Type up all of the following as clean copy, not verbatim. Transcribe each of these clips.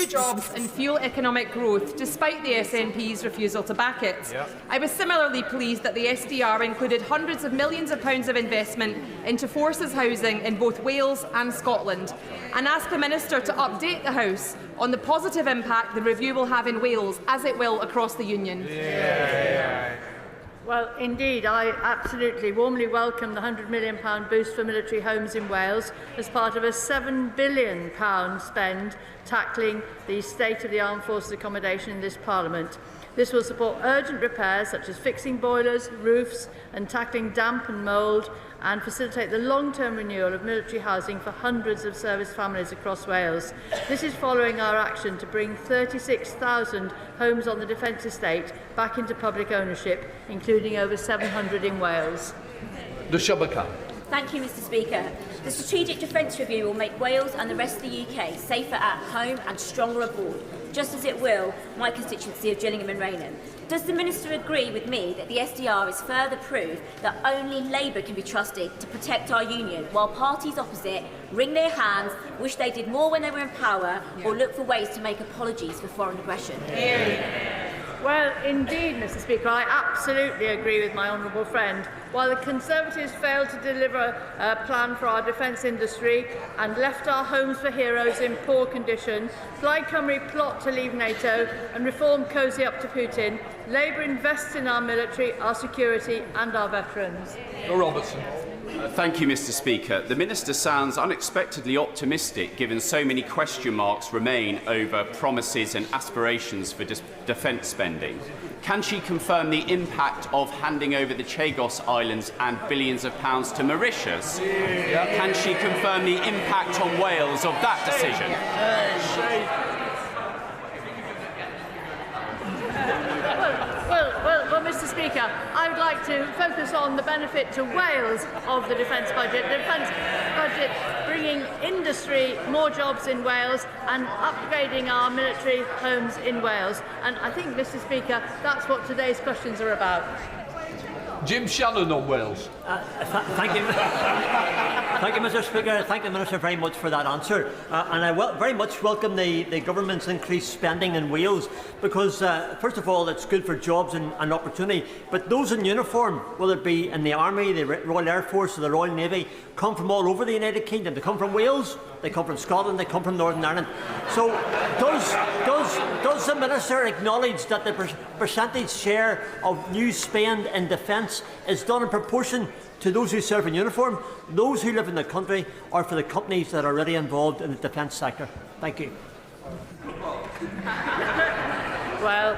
jobs and fuel economic growth, despite the SNP's refusal to back it. I was similarly pleased that the SDR included hundreds of millions of pounds of investment into forces housing in both Wales and Scotland, and asked the Minister to update the House on the positive impact the review will have in Wales, as it will across the Union. Well, indeed, I absolutely warmly welcome the £100 million boost for military homes in Wales as part of a £7 billion spend tackling the state of the armed forces accommodation in this Parliament. This will support urgent repairs such as fixing boilers, roofs and tackling damp and mould, and facilitate the long-term renewal of military housing for hundreds of service families across Wales. This is following our action to bring 36,000 homes on the Defence estate back into public ownership, including over 700 in Wales. Thank you, Mr Speaker. The Strategic Defence Review will make Wales and the rest of the UK safer at home and stronger abroad, just as it will my constituency of Gillingham and Raynham. Does the Minister agree with me that the SDR is further proof that only Labour can be trusted to protect our union, while parties opposite wring their hands, wish they did more when they were in power, or look for ways to make apologies for foreign aggression? Well, indeed, Mr Speaker, I absolutely agree with my honourable friend. While the Conservatives failed to deliver a plan for our defence industry and left our homes for heroes in poor condition, Plaid Cymru plot to leave NATO and Reform cosy up to Putin, Labour invests in our military, our security and our veterans. Robertson. Thank you, Mr Speaker. The Minister sounds unexpectedly optimistic given so many question marks remain over promises and aspirations for defence spending. Can she confirm the impact of handing over the Chagos Islands and billions of pounds to Mauritius? Can she confirm the impact on Wales of that decision? Well, Mr Speaker, I would like to focus on the benefit to Wales of the defence budget. The defence budget bringing industry more jobs in Wales and upgrading our military homes in Wales. And I think, Mr Speaker, that's what today's questions are about. Jim Shannon on Wales. Thank you. Thank you, Mr Speaker. Thank the Minister very much for that answer. And I very much welcome the Government's increased spending in Wales because, first of all, it's good for jobs and opportunity. But those in uniform, whether it be in the Army, the Royal Air Force or the Royal Navy, come from all over the United Kingdom. They come from Wales, they come from Scotland, they come from Northern Ireland. So does the Minister acknowledge that the percentage share of new spend in defence is done in proportion to those who serve in uniform, those who live in the country, or for the companies that are already involved in the defence sector? Thank you. Well,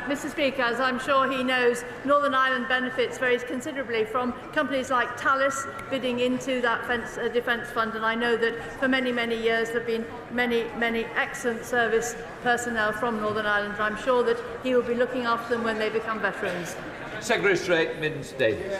Mr Speaker, as I'm sure he knows, Northern Ireland benefits very considerably from companies like Thales bidding into that defence fund, and I know that for many, many years there have been many excellent service personnel from Northern Ireland, and I'm sure that he will be looking after them when they become veterans. Secretary of State Minns Davies.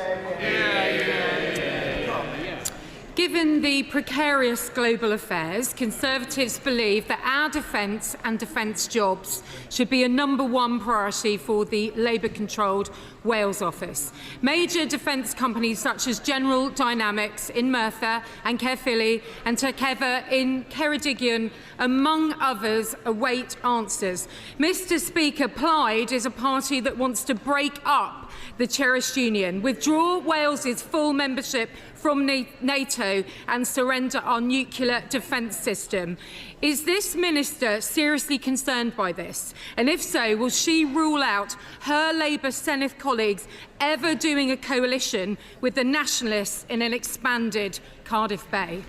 Given the precarious global affairs, Conservatives believe that our defence and defence jobs should be a #1 priority for the Labour-controlled Wales office. Major defence companies such as General Dynamics in Merthyr and Caerphilly and Takeva in Ceredigion, among others, await answers. Mr Speaker, Plaid is a party that wants to break up the cherished union, withdraw Wales's full membership from NATO and surrender our nuclear defence system. Is this Minister seriously concerned by this? And if so, will she rule out her Labour Senedd colleagues ever doing a coalition with the Nationalists in an expanded Cardiff Bay?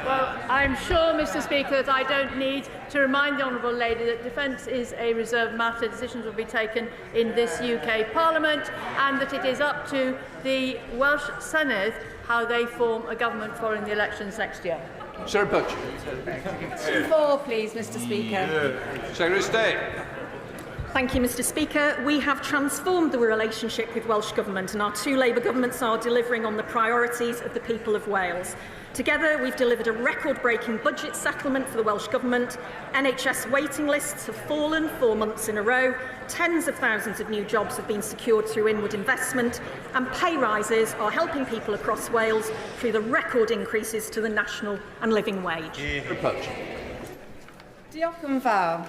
Well, I'm sure, Mr Speaker, that I don't need to remind the Honourable Lady that defence is a reserved matter. Decisions will be taken in this UK Parliament, and that it is up to the Welsh Senedd how they form a government following the elections next year. Sarah Butch. 4, please, Mr Speaker. Secretary of State. Thank you, Mr Speaker. We have transformed the relationship with Welsh Government, and our two Labour governments are delivering on the priorities of the people of Wales. Together, we've delivered a record-breaking budget settlement for the Welsh Government. NHS waiting lists have fallen 4 months in a row. Tens of thousands of new jobs have been secured through inward investment, and pay rises are helping people across Wales through the record increases to the national and living wage. Diolch yn fawr.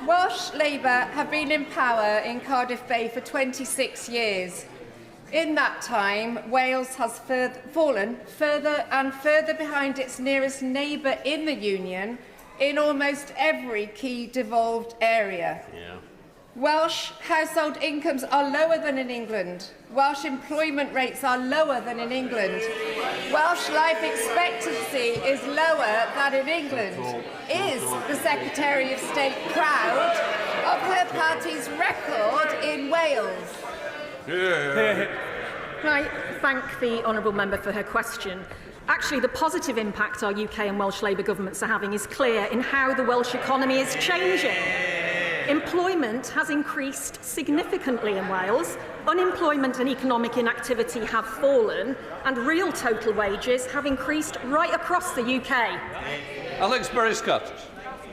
Welsh Labour have been in power in Cardiff Bay for 26 years. In that time, Wales has fallen further and further behind its nearest neighbour in the Union in almost every key devolved area. Welsh household incomes are lower than in England. Welsh employment rates are lower than in England. Welsh life expectancy is lower than in England. Is the Secretary of State proud of her party's record in Wales? Can I thank the honourable member for her question? Actually, the positive impact our UK and Welsh Labour governments are having is clear in how the Welsh economy is changing. Employment has increased significantly in Wales, unemployment and economic inactivity have fallen, and real total wages have increased right across the UK. Alex Berry-Scott.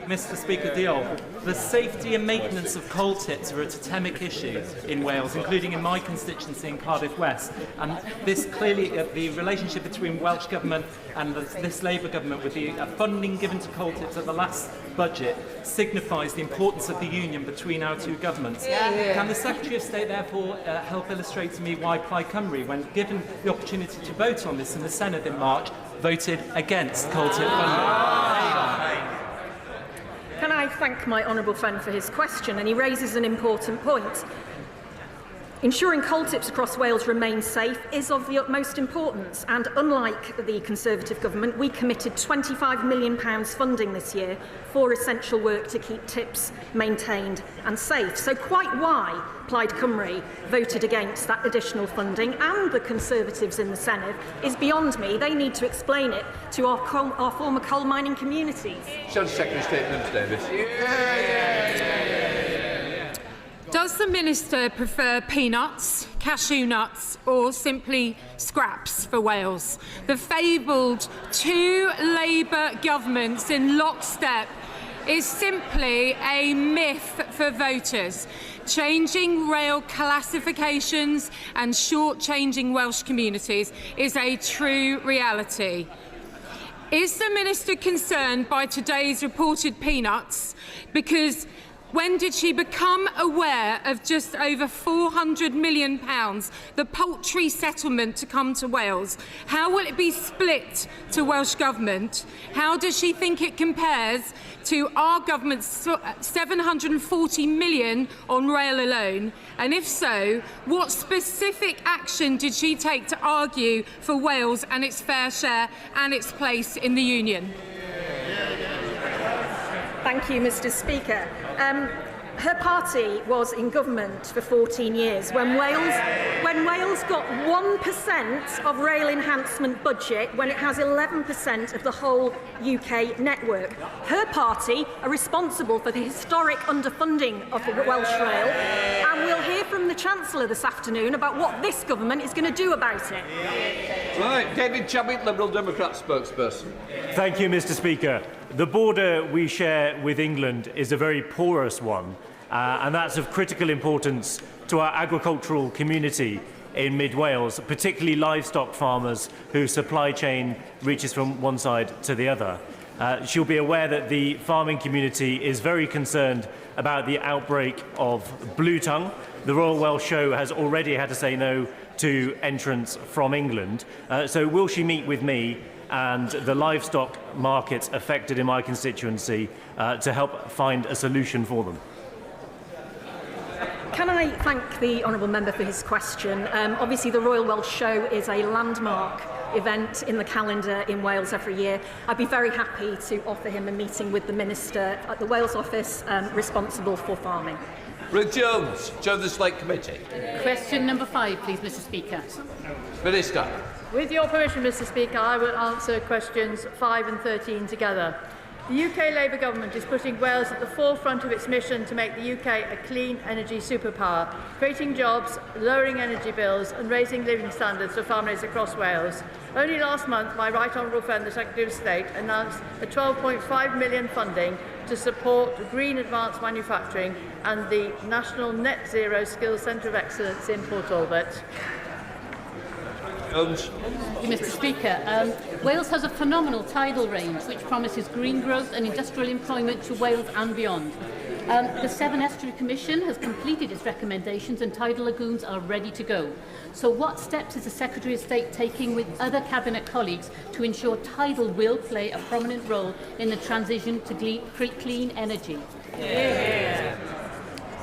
Mr Speaker, diolch. The safety and maintenance of coal tips are a totemic issue in Wales, including in my constituency in Cardiff West. And this clearly, the relationship between Welsh Government and this Labour Government with the funding given to coal tips at the last budget signifies the importance of the union between our two governments. Can the Secretary of State therefore help illustrate to me why Plaid Cymru, when given the opportunity to vote on this in the Senedd in March, voted against coal tip funding? Can I thank my honourable friend for his question, and he raises an important point. Ensuring coal tips across Wales remain safe is of the utmost importance, and unlike the Conservative government, we committed £25 million funding this year for essential work to keep tips maintained and safe. So quite why Plaid Cymru voted against that additional funding, and the Conservatives in the Senedd, is beyond me. They need to explain it to our former coal mining communities. Secretary of State Mims Davis. Does the Minister prefer peanuts, cashew nuts or simply scraps for Wales? The fabled two Labour governments in lockstep is simply a myth for voters. Changing rail classifications and short-changing Welsh communities is a true reality. Is the Minister concerned by today's reported peanuts? Because when did she become aware of just over £400 million, the poultry settlement to come to Wales? How will it be split to Welsh Government? How does she think it compares to our government's £740 million on rail alone? And if so, what specific action did she take to argue for Wales and its fair share and its place in the Union? Thank you, Mr Speaker. Her party was in government for 14 years when Wales got 1% of rail enhancement budget when it has 11% of the whole UK network. Her party are responsible for the historic underfunding of the Welsh Rail, and we'll hear from the Chancellor this afternoon about what this government is going to do about it. Right, David Chabot, Liberal Democrat spokesperson. Thank you, Mr Speaker. The border we share with England is a very porous one, and that's of critical importance to our agricultural community in mid-Wales, particularly livestock farmers whose supply chain reaches from one side to the other. She'll be aware that the farming community is very concerned about the outbreak of blue tongue. The Royal Welsh Show has already had to say no to entrants from England. So will she meet with me and the livestock markets affected in my constituency to help find a solution for them? Can I thank the honourable member for his question? Obviously, the Royal Welsh Show is a landmark event in the calendar in Wales every year. I'd be very happy to offer him a meeting with the Minister at the Wales office responsible for farming. Ruth Jones, Chair of the Select Committee. Question number 5, please, Mr Speaker. Minister. With your permission, Mr Speaker, I will answer questions 5 and 13 together. The UK Labour Government is putting Wales at the forefront of its mission to make the UK a clean energy superpower, creating jobs, lowering energy bills and raising living standards for families across Wales. Only last month, my right honourable friend, the Secretary of State, announced a £12.5 million funding to support green advanced manufacturing and the National Net Zero Skills Centre of Excellence in Port Talbot. Jones. Thank you, Mr. Speaker. Wales has a phenomenal tidal range which promises green growth and industrial employment to Wales and beyond. The Severn Estuary Commission has completed its recommendations and tidal lagoons are ready to go. So what steps is the Secretary of State taking with other Cabinet colleagues to ensure tidal will play a prominent role in the transition to clean energy?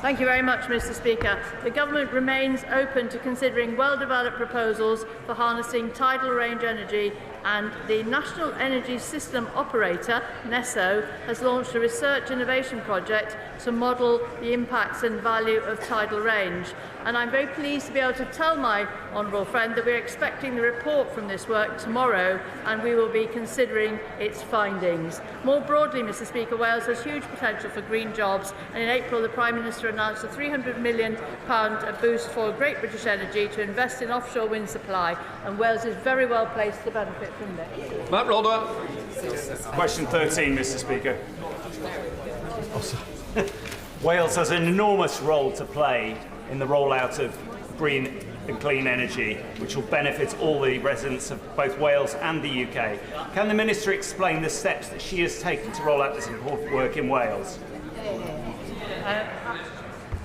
Thank you very much, Mr. Speaker. The Government remains open to considering well-developed proposals for harnessing tidal range energy, and the National Energy System Operator, NESO, has launched a research innovation project to model the impacts and value of tidal range. And I'm very pleased to be able to tell my honourable friend that we're expecting the report from this work tomorrow, and we will be considering its findings. More broadly, Mr. Speaker, Wales has huge potential for green jobs, and in April the Prime Minister announced a £300 million boost for Great British Energy to invest in offshore wind supply, and Wales is very well placed to benefit from this. Matt Rodder. Question 13, Mr. Speaker. Wales has an enormous role to play in the rollout of green and clean energy, which will benefit all the residents of both Wales and the UK. Can the Minister explain the steps that she has taken to roll out this important work in Wales?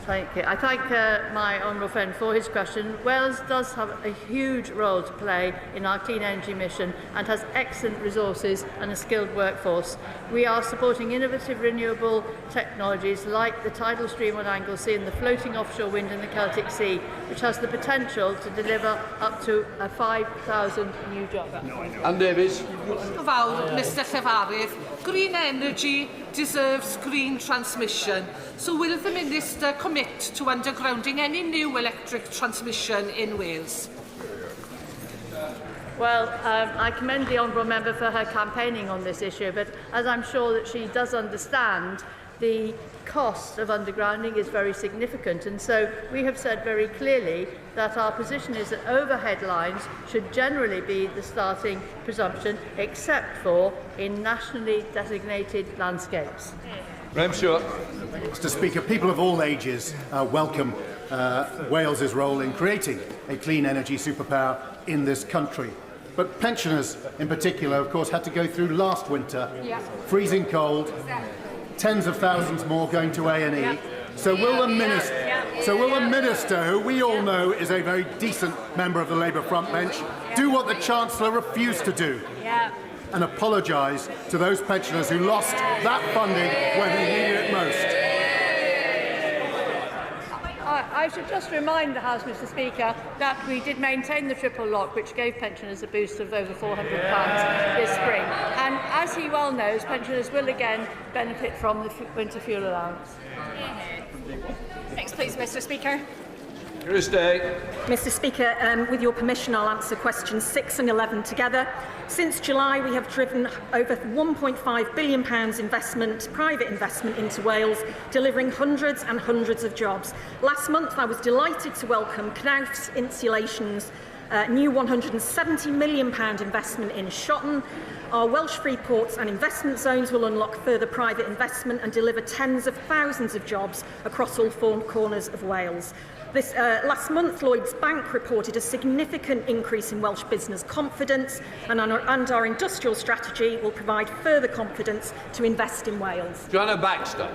Thank you. I thank my honourable friend for his question. Wales does have a huge role to play in our clean energy mission and has excellent resources and a skilled workforce. We are supporting innovative renewable technologies like the tidal stream on Anglesey and the floating offshore wind in the Celtic Sea, which has the potential to deliver up to 5,000 new jobs. Ann Davies. Mr. Llefarydd, green energy deserves green transmission. So will the Minister commit to undergrounding any new electric transmission in Wales? Well, I commend the honourable member for her campaigning on this issue, but as I'm sure that she does understand, the cost of undergrounding is very significant, and so we have said very clearly that our position is that overhead lines should generally be the starting presumption, except for in nationally designated landscapes. Graham Stewart. Mr. Speaker, people of all ages welcome Wales's role in creating a clean energy superpower in this country. But pensioners in particular, of course, had to go through last winter, freezing cold, tens of thousands more going to A&E. So will the Minister, who we all know is a very decent member of the Labour frontbench, do what the Chancellor refused to do and apologise to those pensioners who lost that funding when they needed it most? I should just remind the House, Mr. Speaker, that we did maintain the triple lock, which gave pensioners a boost of over £400 this spring. And as he well knows, pensioners will again benefit from the winter fuel allowance. Next, please, Mr. Speaker. Mr. Speaker, with your permission, I'll answer questions 6 and 11 together. Since July, we have driven over £1.5 billion private investment into Wales, delivering hundreds and hundreds of jobs. Last month, I was delighted to welcome Knauf's Insulation's new £170 million investment in Shotton. Our Welsh free ports and investment zones will unlock further private investment and deliver tens of thousands of jobs across all 4 corners of Wales. Last month, Lloyds Bank reported a significant increase in Welsh business confidence, and our industrial strategy will provide further confidence to invest in Wales. Joanna Baxter.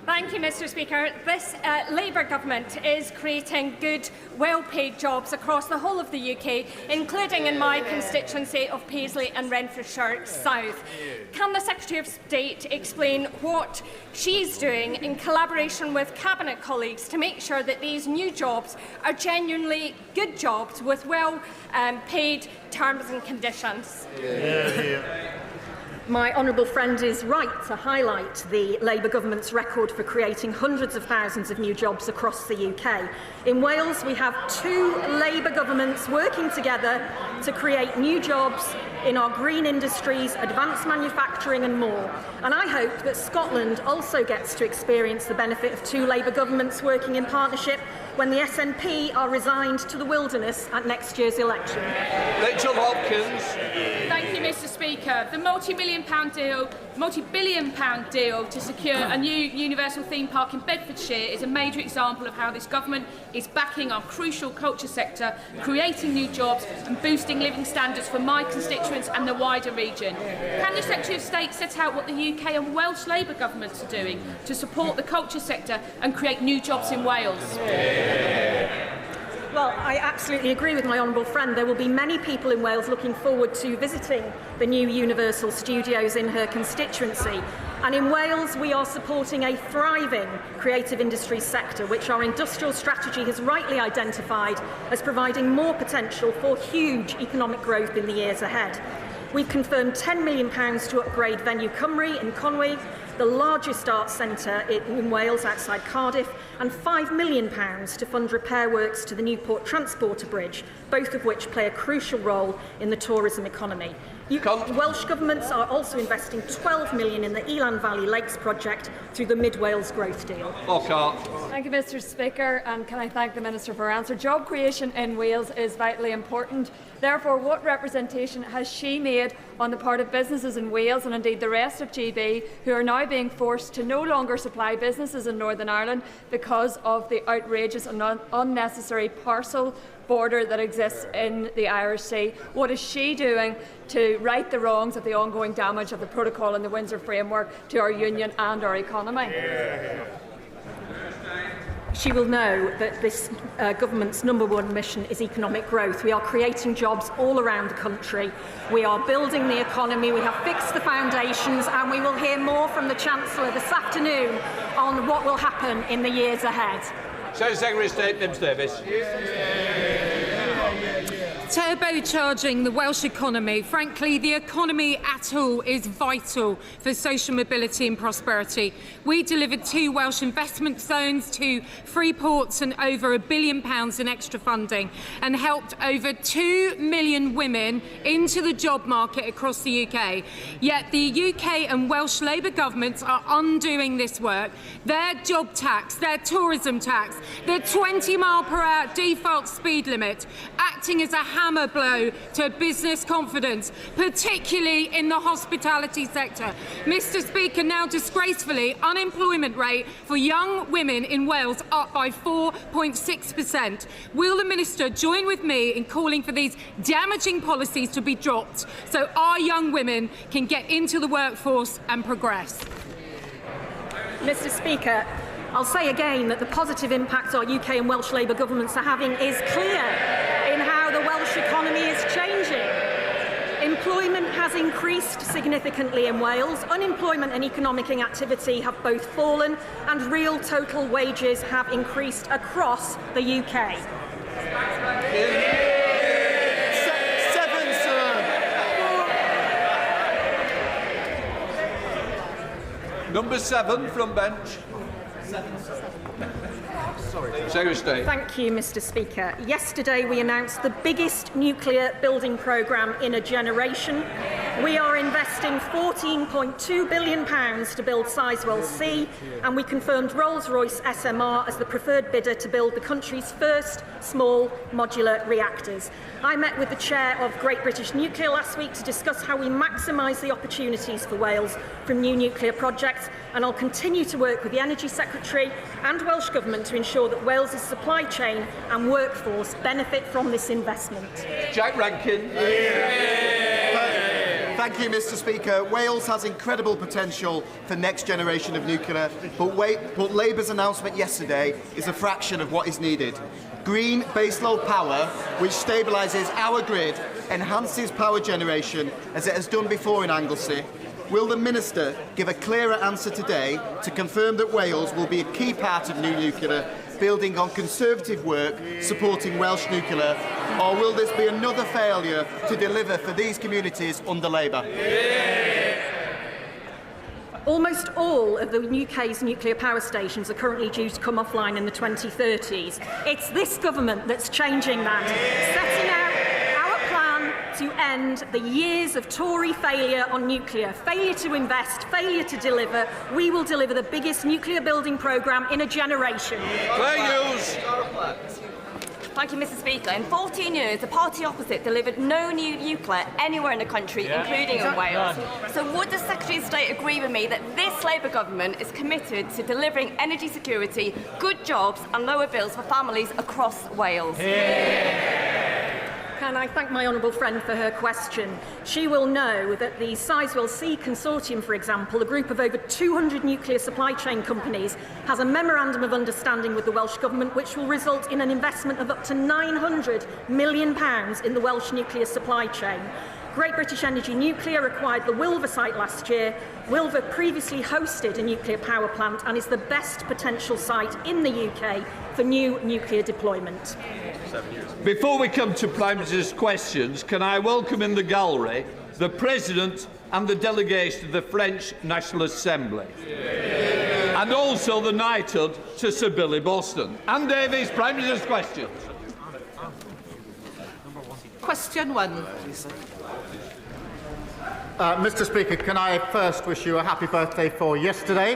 Thank you, Mr. Speaker. This Labour government is creating good, well-paid jobs across the whole of the UK, including in my constituency of Paisley and Renfrewshire South. Can the Secretary of State explain what she's doing in collaboration with Cabinet colleagues to make sure that these new jobs are genuinely good jobs with well-paid terms and conditions? My honourable friend is right to highlight the Labour government's record for creating hundreds of thousands of new jobs across the UK. In Wales, we have 2 Labour governments working together to create new jobs in our green industries, advanced manufacturing and more. And I hope that Scotland also gets to experience the benefit of 2 Labour governments working in partnership when the SNP are resigned to the wilderness at next year's election? Rachel Hopkins. Thank you, Mr. Speaker. The multi-billion pound deal to secure a new universal theme park in Bedfordshire is a major example of how this government is backing our crucial culture sector, creating new jobs and boosting living standards for my constituents and the wider region. Can the Secretary of State set out what the UK and Welsh Labour governments are doing to support the culture sector and create new jobs in Wales? Well, I absolutely agree with my honourable friend. There will be many people in Wales looking forward to visiting the new Universal Studios in her constituency. And in Wales, we are supporting a thriving creative industries sector, which our industrial strategy has rightly identified as providing more potential for huge economic growth in the years ahead. We've confirmed £10 million to upgrade Venue Cymru in Conwy, the largest arts centre in Wales outside Cardiff, and £5 million to fund repair works to the Newport Transporter Bridge, both of which play a crucial role in the tourism economy. Welsh governments are also investing £12 million in the Elan Valley Lakes project through the Mid Wales Growth Deal. Thank you, Mr. Speaker, and can I thank the Minister for her answer. Job creation in Wales is vitally important. Therefore, what representation has she made on the part of businesses in Wales and indeed the rest of GB who are now being forced to no longer supply businesses in Northern Ireland because of the outrageous and unnecessary parcel border that exists in the Irish Sea? What is she doing to right the wrongs of the ongoing damage of the protocol and the Windsor framework to our union and our economy? She will know that this government's #1 mission is economic growth. We are creating jobs all around the country. We are building the economy. We have fixed the foundations, and we will hear more from the Chancellor this afternoon on what will happen in the years ahead. Secretary of State Nims Davis. Turbocharging the Welsh economy. Frankly, the economy at all is vital for social mobility and prosperity. We delivered 2 Welsh investment zones, 2 free ports and over £1 billion in extra funding, and helped over 2 million women into the job market across the UK. Yet the UK and Welsh Labour governments are undoing this work. Their job tax, their tourism tax, the 20-mile-per-hour default speed limit, acting as a hammer blow to business confidence, particularly in the hospitality sector. Mr. Speaker, now disgracefully, unemployment rate for young women in Wales up by 4.6%. Will the Minister join with me in calling for these damaging policies to be dropped so our young women can get into the workforce and progress? Mr. Speaker, I'll say again that the positive impact our UK and Welsh Labour governments are having is clear in how the Welsh economy is changing. Employment has increased significantly in Wales. Unemployment and economic inactivity have both fallen, and real total wages have increased across the UK. Number 7 from bench. Secretary of State. Thank you, Mr. Speaker. Yesterday we announced the biggest nuclear building programme in a generation. We are investing £14.2 billion to build Sizewell C, and we confirmed Rolls-Royce SMR as the preferred bidder to build the country's first small modular reactors. I met with the chair of Great British Nuclear last week to discuss how we maximise the opportunities for Wales from new nuclear projects, and I'll continue to work with the Energy Secretary and Welsh Government to ensure that Wales's supply chain and workforce benefit from this investment. Jack Rankin. Thank you, Mr. Speaker. Wales has incredible potential for next generation of nuclear, but Labour's announcement yesterday is a fraction of what is needed. Green baseload power, which stabilises our grid, enhances power generation as it has done before in Anglesey. Will the Minister give a clearer answer today to confirm that Wales will be a key part of new nuclear, building on Conservative work supporting Welsh nuclear, or will this be another failure to deliver for these communities under Labour? Almost all of the UK's nuclear power stations are currently due to come offline in the 2030s. It's this government that's changing that, setting out our plan to end the years of Tory failure on nuclear, failure to invest, failure to deliver. We will deliver the biggest nuclear building programme in a generation. Thank you, Mr. Speaker. In 14 years, the party opposite delivered no new nuclear anywhere in the country, including in Wales. So would the Secretary of State agree with me that this Labour government is committed to delivering energy security, good jobs and lower bills for families across Wales? Can I thank my honourable friend for her question? She will know that the Sizewell C Consortium, for example, a group of over 200 nuclear supply chain companies, has a memorandum of understanding with the Welsh Government which will result in an investment of up to £900 million in the Welsh nuclear supply chain. Great British Energy Nuclear acquired the Wilver site last year. Wilver previously hosted a nuclear power plant and is the best potential site in the UK for new nuclear deployment. Before we come to Prime Minister's questions, can I welcome in the gallery the President and the delegation of the French National Assembly, and also the knighthood to Sir Billy Boston. Anne Davies, Prime Minister's questions. Question 1, please. Mr. Speaker, can I first wish you a happy birthday for yesterday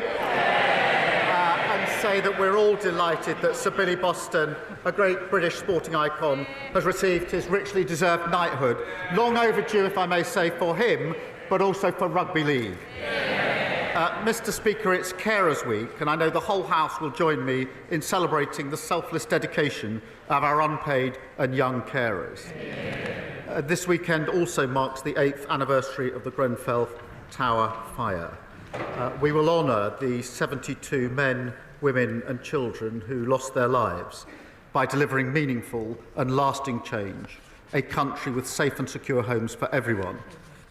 and say that we're all delighted that Sir Billy Boston, a great British sporting icon, has received his richly deserved knighthood. Long overdue, if I may say, for him, but also for rugby league. Mr. Speaker, it's Carers Week, and I know the whole House will join me in celebrating the selfless dedication of our unpaid and young carers. This weekend also marks the 8th anniversary of the Grenfell Tower fire. We will honour the 72 men, women and children who lost their lives by delivering meaningful and lasting change, a country with safe and secure homes for everyone,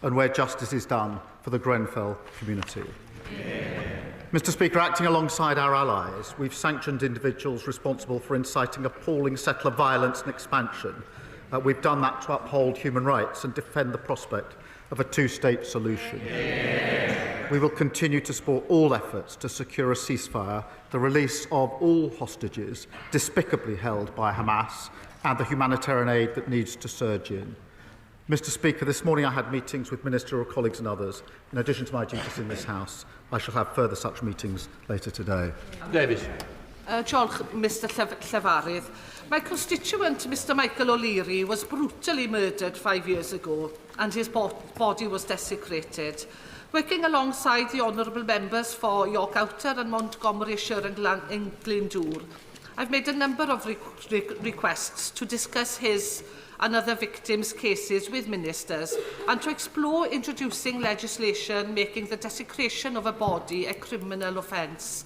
and where justice is done for the Grenfell community. Mr. Speaker, acting alongside our allies, we've sanctioned individuals responsible for inciting appalling settler violence and expansion. We've done that to uphold human rights and defend the prospect of a two-state solution. We will continue to support all efforts to secure a ceasefire, the release of all hostages despicably held by Hamas, and the humanitarian aid that needs to surge in. Mr. Speaker, this morning I had meetings with ministerial colleagues and others. In addition to my duties in this House, I shall have further such meetings later today. Davies. Diolch, Mr Llefarydd. My constituent, Mr Michael O'Leary, was brutally murdered 5 years ago and his body was desecrated. Working alongside the honourable members for York Outer and Montgomeryshire and Glyndŵr, I've made a number of requests to discuss his and other victims' cases with ministers and to explore introducing legislation making the desecration of a body a criminal offence.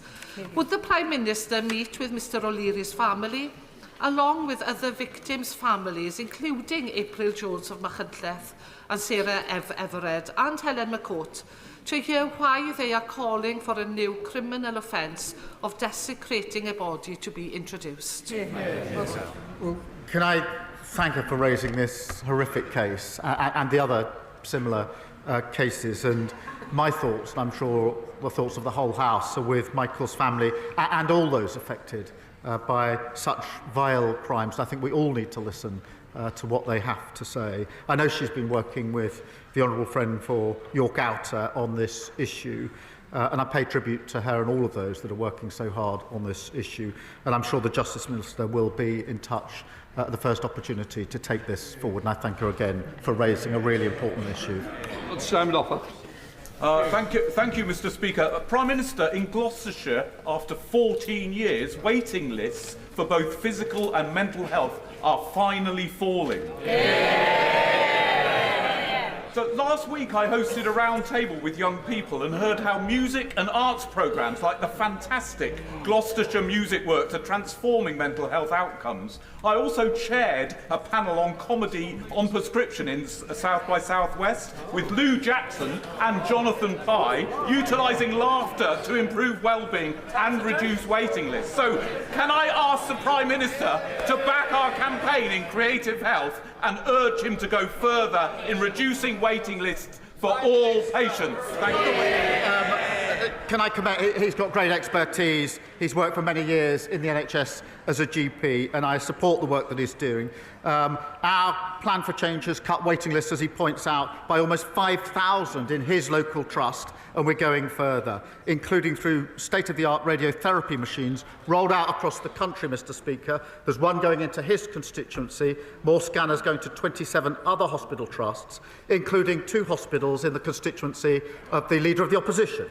Would the Prime Minister meet with Mr O'Leary's family, along with other victims' families, including April Jones of Machynlleth and Sarah Everett and Helen McCourt, to hear why they are calling for a new criminal offence of desecrating a body to be introduced? Well, can I thank her for raising this horrific case and the other similar cases, and my thoughts, and I'm sure the thoughts of the whole House, are with Michael's family and all those affected by such vile crimes. I think we all need to listen to what they have to say. I know she's been working with the honourable friend for York Outer on this issue, and I pay tribute to her and all of those that are working so hard on this issue, and I'm sure the Justice Minister will be in touch at the first opportunity to take this forward, and I thank her again for raising a really important issue. Simon Offer. Thank you, Mr Speaker. Prime Minister, in Gloucestershire, after 14 years, waiting lists for both physical and mental health are finally falling. So last week I hosted a round table with young people and heard how music and arts programmes like the fantastic Gloucestershire Music Works are transforming mental health outcomes. I also chaired a panel on comedy on prescription in South by Southwest with Lou Jackson and Jonathan Pye, utilising laughter to improve well-being and reduce waiting lists. So can I ask the Prime Minister to back our campaign in creative health and urge him to go further in reducing waiting lists for all patients? Thank you. can I commend? He's got great expertise. He's worked for many years in the NHS as a GP, and I support the work that he's doing. Our plan for change has cut waiting lists, as he points out, by almost 5,000 in his local trust, and we're going further, including through state-of-the-art radiotherapy machines rolled out across the country, Mr. Speaker. There's one going into his constituency, more scanners going to 27 other hospital trusts, including 2 hospitals in the constituency of the Leader of the Opposition.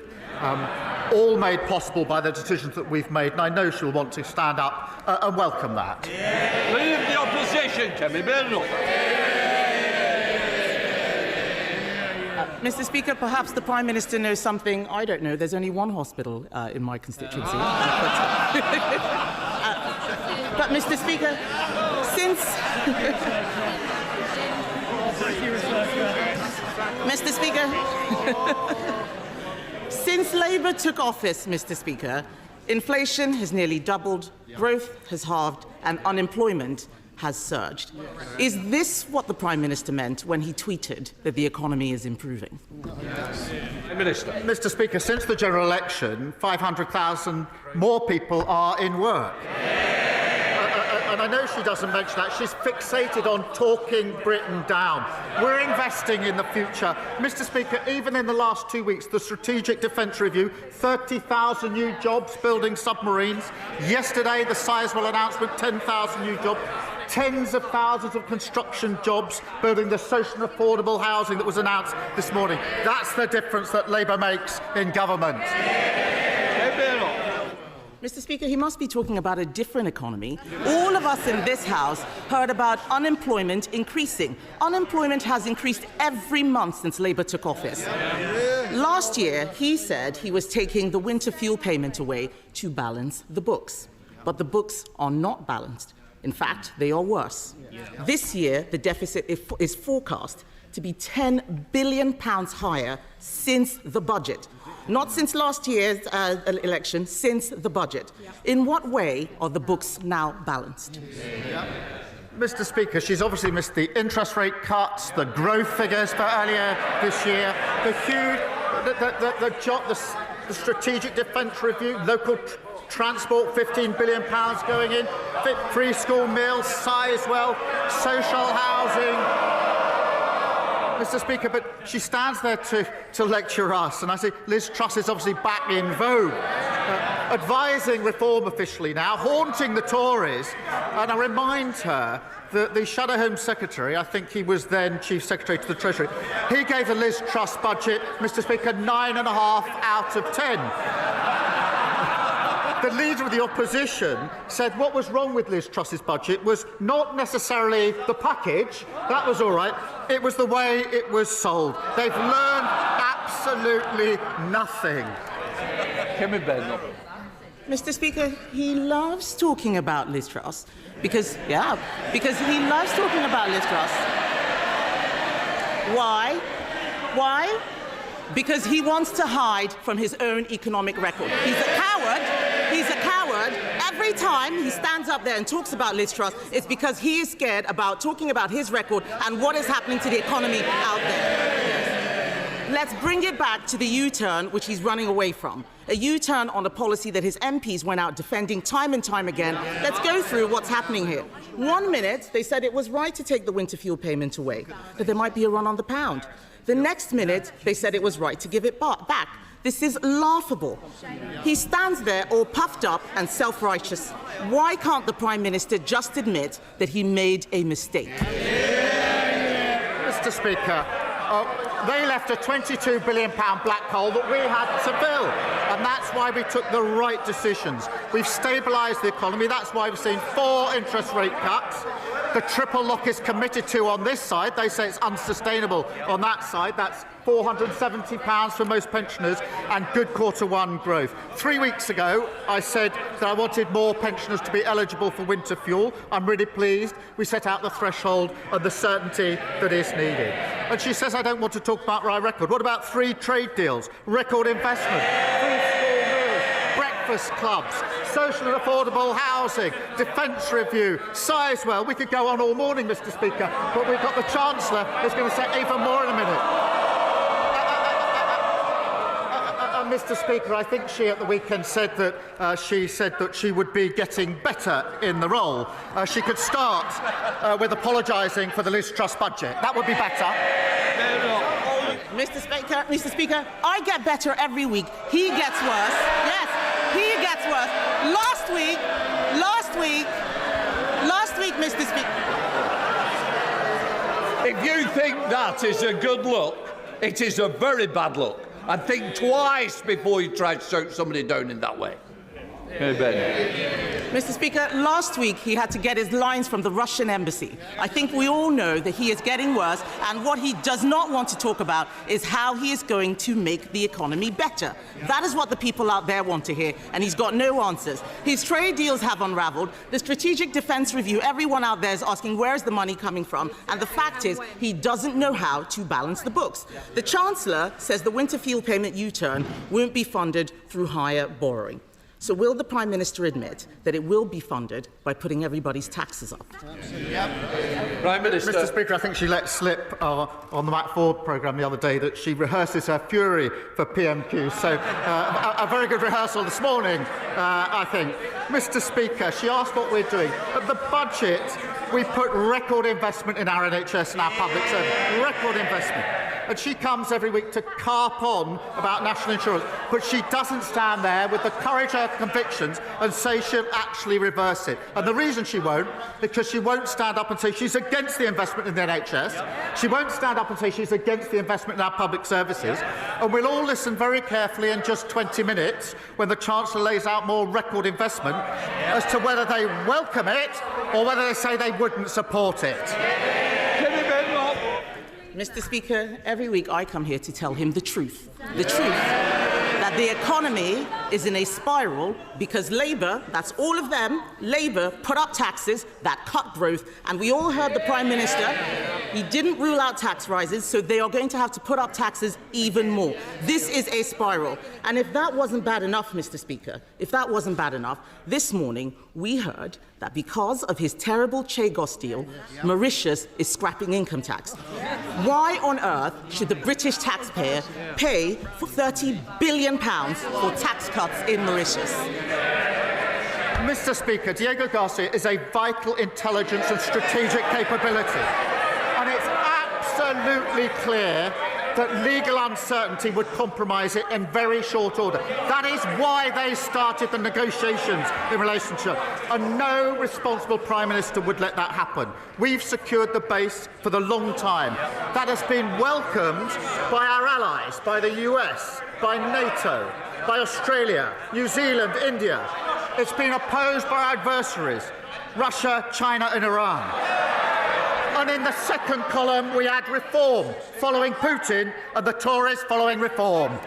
All made possible by the decisions that we've made, and I know she'll want to stand up and welcome that. Leader of the Opposition, Kemi Bernal. Mr. Speaker, perhaps the Prime Minister knows something I don't know. There's only one hospital in my constituency. But Mr. Speaker, since... Mr. Speaker, since Labour took office, Mr. Speaker, inflation has nearly doubled, growth has halved, and unemployment has surged. Is this what the Prime Minister meant when he tweeted that the economy is improving? Minister. Mr. Speaker, since the general election, 500,000 more people are in work. And I know she doesn't mention that. She's fixated on talking Britain down. We're investing in the future. Mr. Speaker, even in the last 2 weeks, the Strategic Defence Review, 30,000 new jobs building submarines. Yesterday, the Sizewell announcement, 10,000 new jobs. Tens of thousands of construction jobs building the social and affordable housing that was announced this morning. That's the difference that Labour makes in government. Mr. Speaker, he must be talking about a different economy. All of us in this House heard about unemployment increasing. Unemployment has increased every month since Labour took office. Last year, he said he was taking the winter fuel payment away to balance the books. But the books are not balanced. In fact, they are worse. This year, the deficit is forecast to be £10 billion higher since the budget. Not since last year's election, since the budget. In what way are the books now balanced? Mr. Speaker, she's obviously missed the interest rate cuts, the growth figures for earlier this year, the huge, the Strategic Defence Review, local transport, £15 billion going in, free school meals, Sizewell, social housing. Mr. Speaker, but she stands there to lecture us, and I say Liz Truss is obviously back in vogue, advising reform officially now, haunting the Tories, and I remind her that the Shadow Home Secretary, I think he was then Chief Secretary to the Treasury, he gave the Liz Truss budget, Mr. Speaker, 9.5 out of 10. The Leader of the Opposition said what was wrong with Liz Truss's budget was not necessarily the package, that was all right, it was the way it was sold. They've learned absolutely nothing. Mr. Speaker, he loves talking about Liz Truss because he loves talking about Liz Truss. Why? Why? Because he wants to hide from his own economic record. He's a coward. He's a coward. Every time he stands up there and talks about Liz Truss, it's because he is scared about talking about his record and what is happening to the economy out there. Let's bring it back to the U-turn which he's running away from. A U-turn on a policy that his MPs went out defending time and time again. Let's go through what's happening here. 1 minute, they said it was right to take the winter fuel payment away, that there might be a run on the pound. The next minute, they said it was right to give it back. This is laughable. He stands there all puffed up and self-righteous. Why can't the Prime Minister just admit that he made a mistake? Mr. Speaker, they left a £22 billion black hole that we had to fill, and that's why we took the right decisions. We've stabilised the economy. That's why we've seen 4 interest rate cuts. The triple lock is committed to on this side. They say it's unsustainable on that side. That's £470 for most pensioners and good Q1 growth. 3 weeks ago, I said that I wanted more pensioners to be eligible for winter fuel. I'm really pleased we set out the threshold and the certainty that is needed. And she says I don't want to talk about my record. What about 3 trade deals, record investment, free school meals, breakfast clubs, social and affordable housing, defence review, Sizewell? We could go on all morning, Mr. Speaker, but we've got the Chancellor who's going to say even more in a minute. Mr. Speaker, I think she at the weekend said that she would be getting better in the role. She could start with apologising for the Liz Truss budget. That would be better. Mr. Speaker, I get better every week. He gets worse. Yes, he gets worse. Last week, Mr. Speaker. If you think that is a good look, it is a very bad look. And think twice before you try to shout somebody down in that way. Mr. Speaker, last week he had to get his lines from the Russian embassy. I think we all know that he is getting worse, and what he does not want to talk about is how he is going to make the economy better. That is what the people out there want to hear, and he's got no answers. His trade deals have unravelled. The Strategic Defence Review, everyone out there is asking where's the money coming from, and the fact is he doesn't know how to balance the books. The Chancellor says the winter fuel payment U-turn won't be funded through higher borrowing. So will the Prime Minister admit that it will be funded by putting everybody's taxes up? Prime Minister. Mr. Speaker, I think she let slip on the Matt Ford programme the other day that she rehearses her fury for PMQs. So a very good rehearsal this morning, I think. Mr. Speaker, she asked what we're doing. At the budget, we put record investment in our NHS and our public service. Record investment. And she comes every week to carp on about national insurance, but she doesn't stand there with the courage of her convictions and say she'll actually reverse it. And the reason she won't, because she won't stand up and say she's against the investment in the NHS. She won't stand up and say she's against the investment in our public services. And we'll all listen very carefully in just 20 minutes when the Chancellor lays out more record investment as to whether they welcome it or whether they say they wouldn't support it. Mr. Speaker, every week I come here to tell him the truth. The truth that the economy is in a spiral because Labour, that's all of them, Labour put up taxes that cut growth. And we all heard the Prime Minister, he didn't rule out tax rises, so they are going to have to put up taxes even more. This is a spiral. And if that wasn't bad enough, Mr. Speaker, if that wasn't bad enough, this morning we heard that because of his terrible Chagos deal, Mauritius is scrapping income tax. Why on earth should the British taxpayer pay for £30 billion for tax cuts in Mauritius? Mr. Speaker, Diego Garcia is a vital intelligence and strategic capability. And it's absolutely clear that legal uncertainty would compromise it in very short order. That is why they started the negotiations in relation to it. And no responsible Prime Minister would let that happen. We've secured the base for the long time. That has been welcomed by our allies, by the US, by NATO, by Australia, New Zealand, India. It's been opposed by our adversaries, Russia, China and Iran. And in the second column, we add reform, following Putin, and the Tories following reform.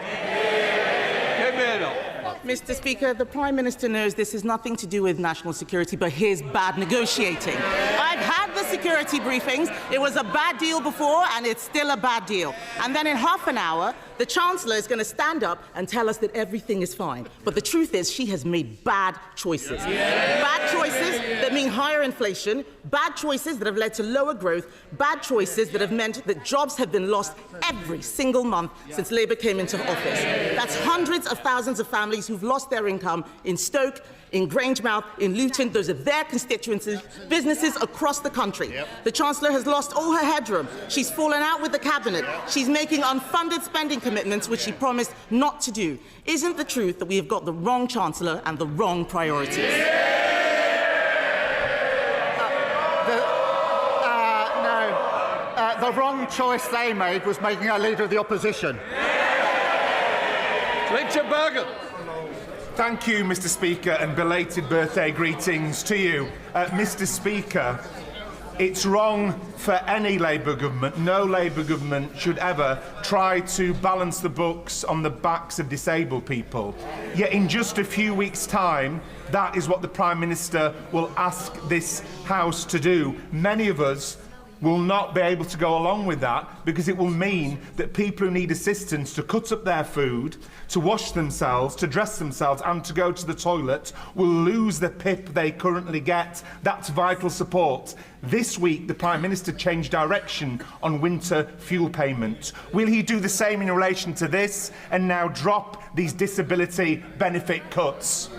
Mr. Speaker, the Prime Minister knows this is nothing to do with national security, but his bad negotiating. I've had the security briefings. It was a bad deal before, and it's still a bad deal. And then in half an hour, the Chancellor is going to stand up and tell us that everything is fine. But the truth is, she has made bad choices. Bad choices that mean higher inflation, bad choices that have led to lower growth, bad choices that have meant that jobs have been lost every single month since Labour came into office. That's hundreds of thousands of families who've lost their income in Stoke, in Grangemouth, in Luton. Those are their constituencies, businesses across the country. The Chancellor has lost all her headroom. She's fallen out with the Cabinet. She's making unfunded spending commitments which she promised not to do. Isn't the truth that we have got the wrong Chancellor and the wrong priorities? The wrong choice they made was making her Leader of the Opposition. Richard Bergen. Thank you, Mr. Speaker, and belated birthday greetings to you. Mr. Speaker, it's wrong for any Labour government. No Labour government should ever try to balance the books on the backs of disabled people. Yet in just a few weeks' time, that is what the Prime Minister will ask this House to do. Many of us will not be able to go along with that, because it will mean that people who need assistance to cut up their food, to wash themselves, to dress themselves and to go to the toilet will lose the PIP they currently get. That's vital support. This week, the Prime Minister changed direction on winter fuel payments. Will he do the same in relation to this and now drop these disability benefit cuts?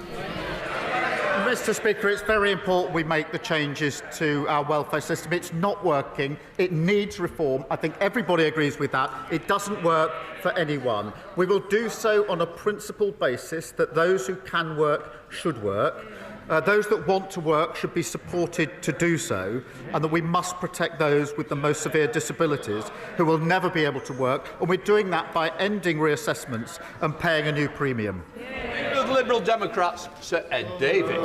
Mr. Speaker, it's very important we make the changes to our welfare system. It's not working. It needs reform. I think everybody agrees with that. It doesn't work for anyone. We will do so on a principled basis that those who can work should work. Those that want to work should be supported to do so, and that we must protect those with the most severe disabilities who will never be able to work. And we're doing that by ending reassessments and paying a new premium. The Liberal Democrats, Sir Ed Davey.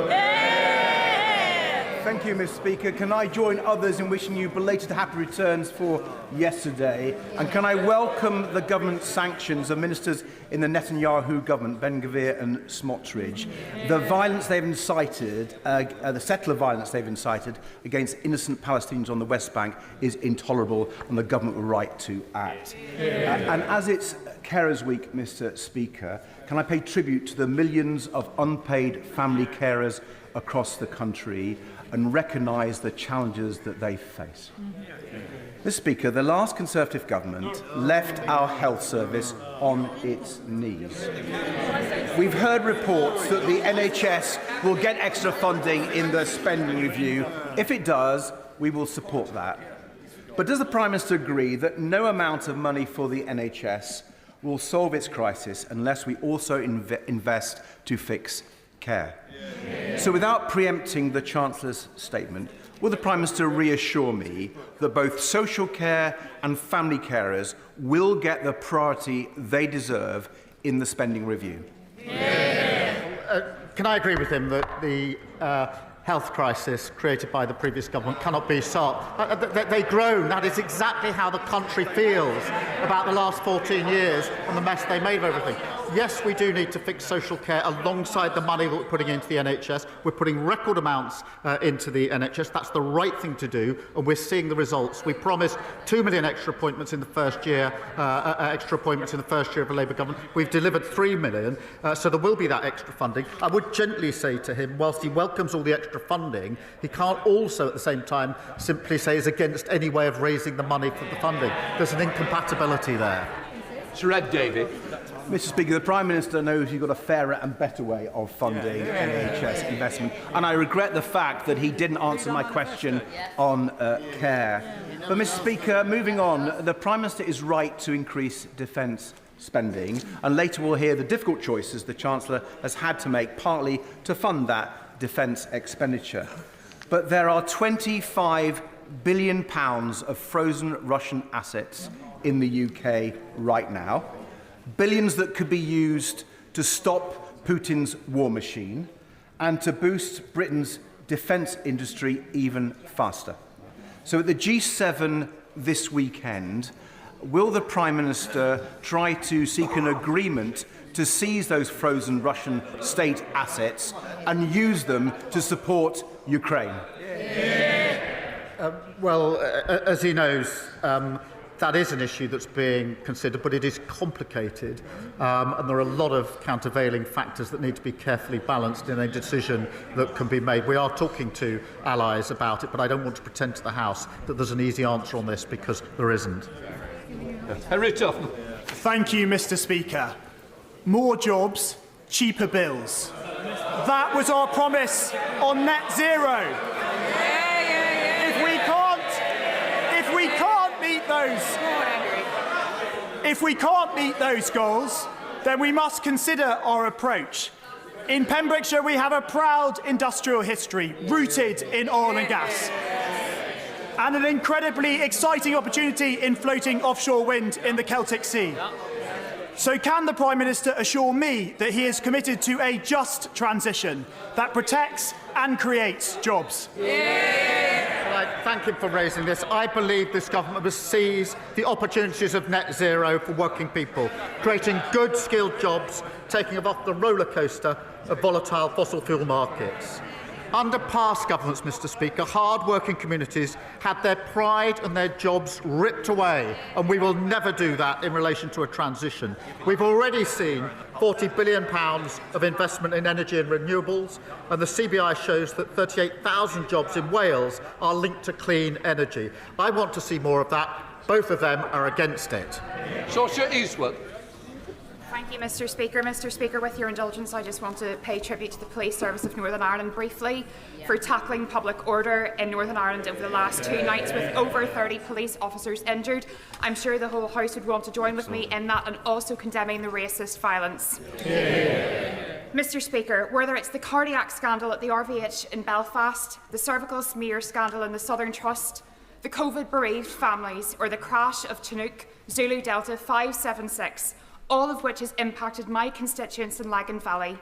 Thank you, Mr. Speaker. Can I join others in wishing you belated happy returns for yesterday? And can I welcome the government sanctions of ministers in the Netanyahu government, Ben-Gvir and Smotrich? The violence they've incited, the settler violence they've incited against innocent Palestinians on the West Bank is intolerable, and the government were right to act. And as it's Carers Week, Mr. Speaker, can I pay tribute to the millions of unpaid family carers across the country and recognise the challenges that they face? Mr. Speaker, the last Conservative government left our health service on its knees. We've heard reports that the NHS will get extra funding in the spending review. If it does, we will support that. But does the Prime Minister agree that no amount of money for the NHS will solve its crisis unless we also invest to fix care? So without preempting the Chancellor's statement, will the Prime Minister reassure me that both social care and family carers will get the priority they deserve in the spending review? Can I agree with him that the health crisis created by the previous government cannot be solved? They groan. That is exactly how the country feels about the last 14 years and the mess they made of everything. Yes, we do need to fix social care alongside the money that we're putting into the NHS. We're putting record amounts into the NHS. That's the right thing to do, and we're seeing the results. We promised 2 million extra appointments in the first year, of a Labour government. We've delivered 3 million, so there will be that extra funding. I would gently say to him, whilst he welcomes all the extra funding, he can't also at the same time simply say he's against any way of raising the money for the funding. There's an incompatibility there. Sir Ed Davey. Mr. Speaker, the Prime Minister knows you've got a fairer and better way of funding NHS investment, and I regret the fact that he didn't answer my question on care. But, Mr. Speaker, moving on, the Prime Minister is right to increase defence spending, and later we'll hear the difficult choices the Chancellor has had to make, partly to fund that defence expenditure. But there are £25 billion of frozen Russian assets in the UK right now. Billions that could be used to stop Putin's war machine and to boost Britain's defence industry even faster. So at the G7 this weekend, will the Prime Minister try to seek an agreement to seize those frozen Russian state assets and use them to support Ukraine? As he knows, that is an issue that's being considered, but it is complicated, and there are a lot of countervailing factors that need to be carefully balanced in a decision that can be made. We are talking to allies about it, but I don't want to pretend to the House that there's an easy answer on this, because there isn't. Thank you, Mr. Speaker. More jobs, cheaper bills. That was our promise on net zero. If we can't meet those goals, then we must consider our approach. In Pembrokeshire, we have a proud industrial history rooted in oil and gas, and an incredibly exciting opportunity in floating offshore wind in the Celtic Sea. So can the Prime Minister assure me that he is committed to a just transition that protects and creates jobs? I thank him for raising this. I believe this government must seize the opportunities of net zero for working people, creating good skilled jobs, taking off the roller coaster of volatile fossil fuel markets. Under past governments, Mr Speaker, hard-working communities had their pride and their jobs ripped away, and we will never do that in relation to a transition. We've already seen £40 billion of investment in energy and renewables, and the CBI shows that 38,000 jobs in Wales are linked to clean energy. I want to see more of that. Both of them are against it. Saoirse Eastwood. Thank you, Mr Speaker. Mr Speaker, with your indulgence, I just want to pay tribute to the Police Service of Northern Ireland briefly for tackling public order in Northern Ireland over the last 2 nights with over 30 police officers injured. I'm sure the whole House would want to join with me in that and also condemning the racist violence. Mr Speaker, whether it's the cardiac scandal at the RVH in Belfast, the cervical smear scandal in the Southern Trust, the COVID-bereaved families, or the crash of Chinook Zulu Delta 576, all of which has impacted my constituents in Lagan Valley.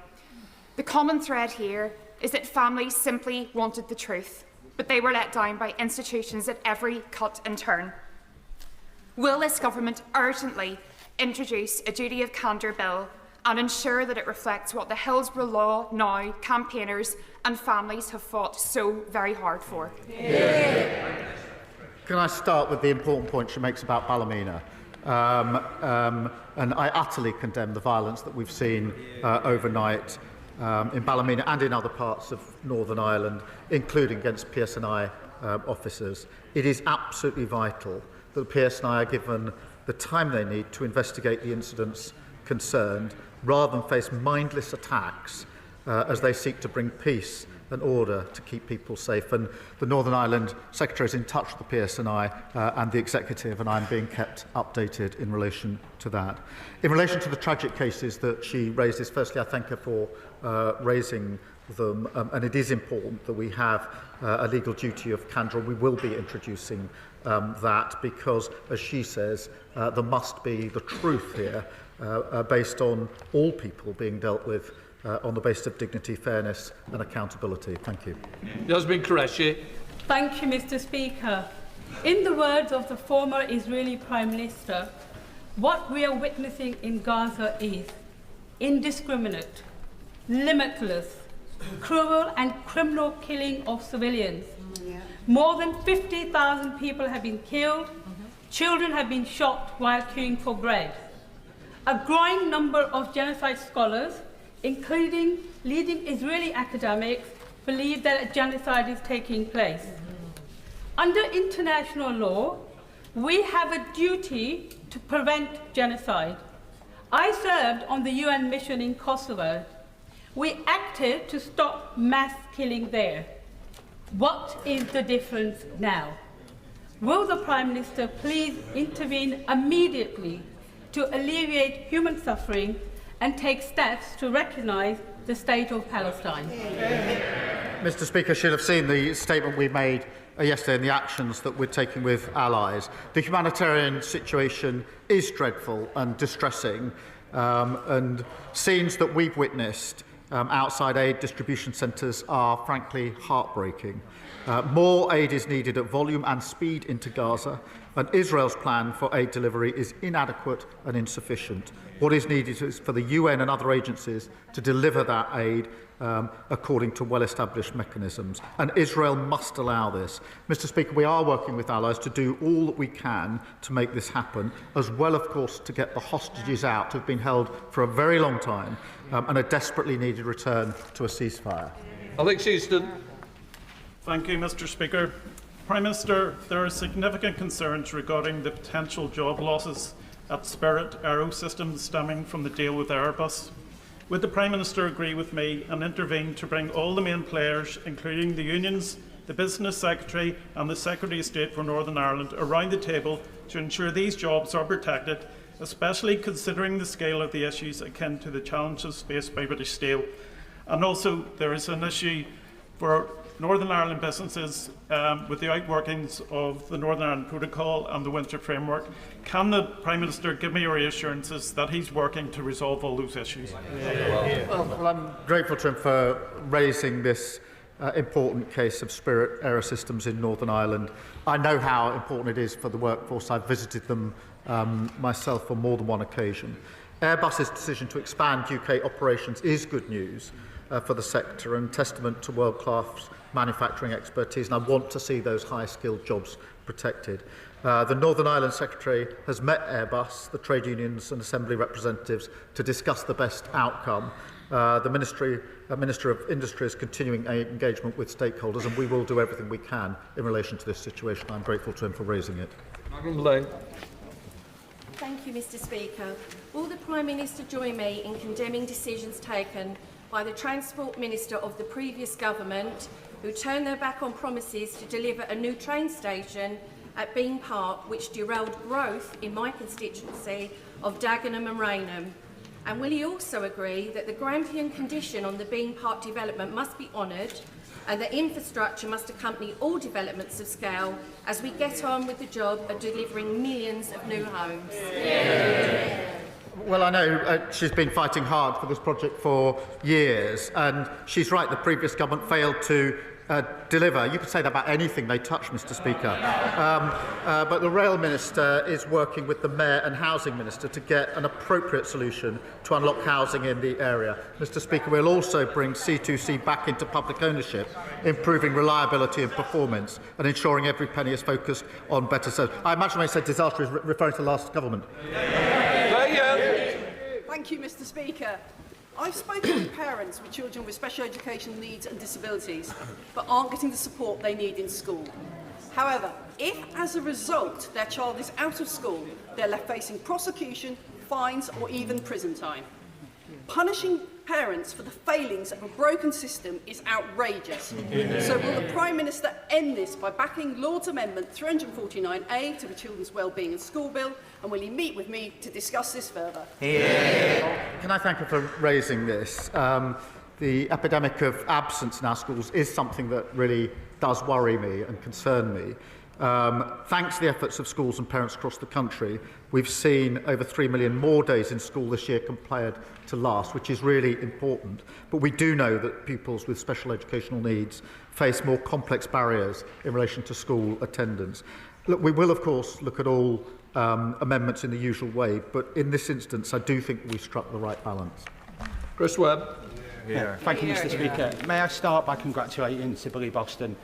The common thread here is that families simply wanted the truth, but they were let down by institutions at every cut and turn. Will this government urgently introduce a duty of candour bill and ensure that it reflects what the Hillsborough Law Now campaigners and families have fought so very hard for? Can I start with the important point she makes about Ballymena? And I utterly condemn the violence that we've seen overnight in Ballymena and in other parts of Northern Ireland, including against PSNI officers. It is absolutely vital that the PSNI are given the time they need to investigate the incidents concerned, rather than face mindless attacks as they seek to bring peace and order to keep people safe. And the Northern Ireland Secretary is in touch with the PSNI and the Executive, and I'm being kept updated in relation to that. In relation to the tragic cases that she raises, firstly, I thank her for raising them, and it is important that we have a legal duty of candour. We will be introducing that because, as she says, there must be the truth here based on all people being dealt with on the basis of dignity, fairness and accountability. Thank you. Yasmin Qureshi. Thank you, Mr Speaker. In the words of the former Israeli Prime Minister, what we are witnessing in Gaza is indiscriminate, limitless, cruel and criminal killing of civilians. More than 50,000 people have been killed, children have been shot while queuing for bread. A growing number of genocide scholars, including leading Israeli academics, believe that a genocide is taking place. Under international law, we have a duty to prevent genocide. I served on the UN mission in Kosovo. We acted to stop mass killing there. What is the difference now? Will the Prime Minister please intervene immediately to alleviate human suffering and take steps to recognise the state of Palestine? Mr Speaker, she'll have seen the statement we made yesterday and the actions that we're taking with allies. The humanitarian situation is dreadful and distressing, and scenes that we've witnessed outside aid distribution centres are frankly heartbreaking. More aid is needed at volume and speed into Gaza, and Israel's plan for aid delivery is inadequate and insufficient. What is needed is for the UN and other agencies to deliver that aid according to well-established mechanisms, and Israel must allow this. Mr Speaker, we are working with allies to do all that we can to make this happen, as well, of course, to get the hostages out who have been held for a very long time and a desperately needed return to a ceasefire. Alex Easton. Thank you, Mr Speaker. Prime Minister, there are significant concerns regarding the potential job losses at Spirit Aerosystems stemming from the deal with Airbus. Would the Prime Minister agree with me and intervene to bring all the main players, including the unions, the Business Secretary and the Secretary of State for Northern Ireland, around the table to ensure these jobs are protected, especially considering the scale of the issues akin to the challenges faced by British Steel? And also, there is an issue for Northern Ireland businesses with the outworkings of the Northern Ireland Protocol and the Winter Framework. Can the Prime Minister give me reassurances that he's working to resolve all those issues? Well, I'm grateful to him for raising this important case of Spirit Aerosystems in Northern Ireland. I know how important it is for the workforce. I've visited them myself on more than one occasion. Airbus's decision to expand UK operations is good news, for the sector and testament to world-class manufacturing expertise, and I want to see those high-skilled jobs protected. The Northern Ireland Secretary has met Airbus, the trade unions and Assembly representatives to discuss the best outcome. The Minister of Industry is continuing engagement with stakeholders, and we will do everything we can in relation to this situation. I'm grateful to him for raising it. Thank you, Mr. Speaker. Will the Prime Minister join me in condemning decisions taken by the Transport Minister of the previous government, who turned their back on promises to deliver a new train station at Bean Park, which derailed growth in my constituency of Dagenham and Rainham? And will he also agree that the Grampian condition on the Bean Park development must be honoured and that infrastructure must accompany all developments of scale as we get on with the job of delivering millions of new homes? Well, I know she's been fighting hard for this project for years, and she's right, the previous government failed to deliver. You could say that about anything they touch, Mr. Speaker. But the Rail Minister is working with the Mayor and Housing Minister to get an appropriate solution to unlock housing in the area. Mr. Speaker, we'll also bring C2C back into public ownership, improving reliability and performance and ensuring every penny is focused on better service. I imagine when I said disaster is referring to the last government. Thank you, Mr. Speaker. I've spoken with parents with children with special educational needs and disabilities, but aren't getting the support they need in school. However, if as a result their child is out of school, they're left facing prosecution, fines or even prison time. Punishing parents for the failings of a broken system is outrageous. So will the Prime Minister end this by backing Lord's Amendment 349A to the Children's Wellbeing and School Bill, and will he meet with me to discuss this further? Can I thank her for raising this? The epidemic of absence in our schools is something that really does worry me and concern me. Thanks to the efforts of schools and parents across the country, we've seen over 3 million more days in school this year compared to last, which is really important. But we do know that pupils with special educational needs face more complex barriers in relation to school attendance. Look, we will, of course, look at all amendments in the usual way, but in this instance, I do think we struck the right balance. Chris Webb. Thank you, Mr. Speaker. May I start by congratulating Sir Billy Boston.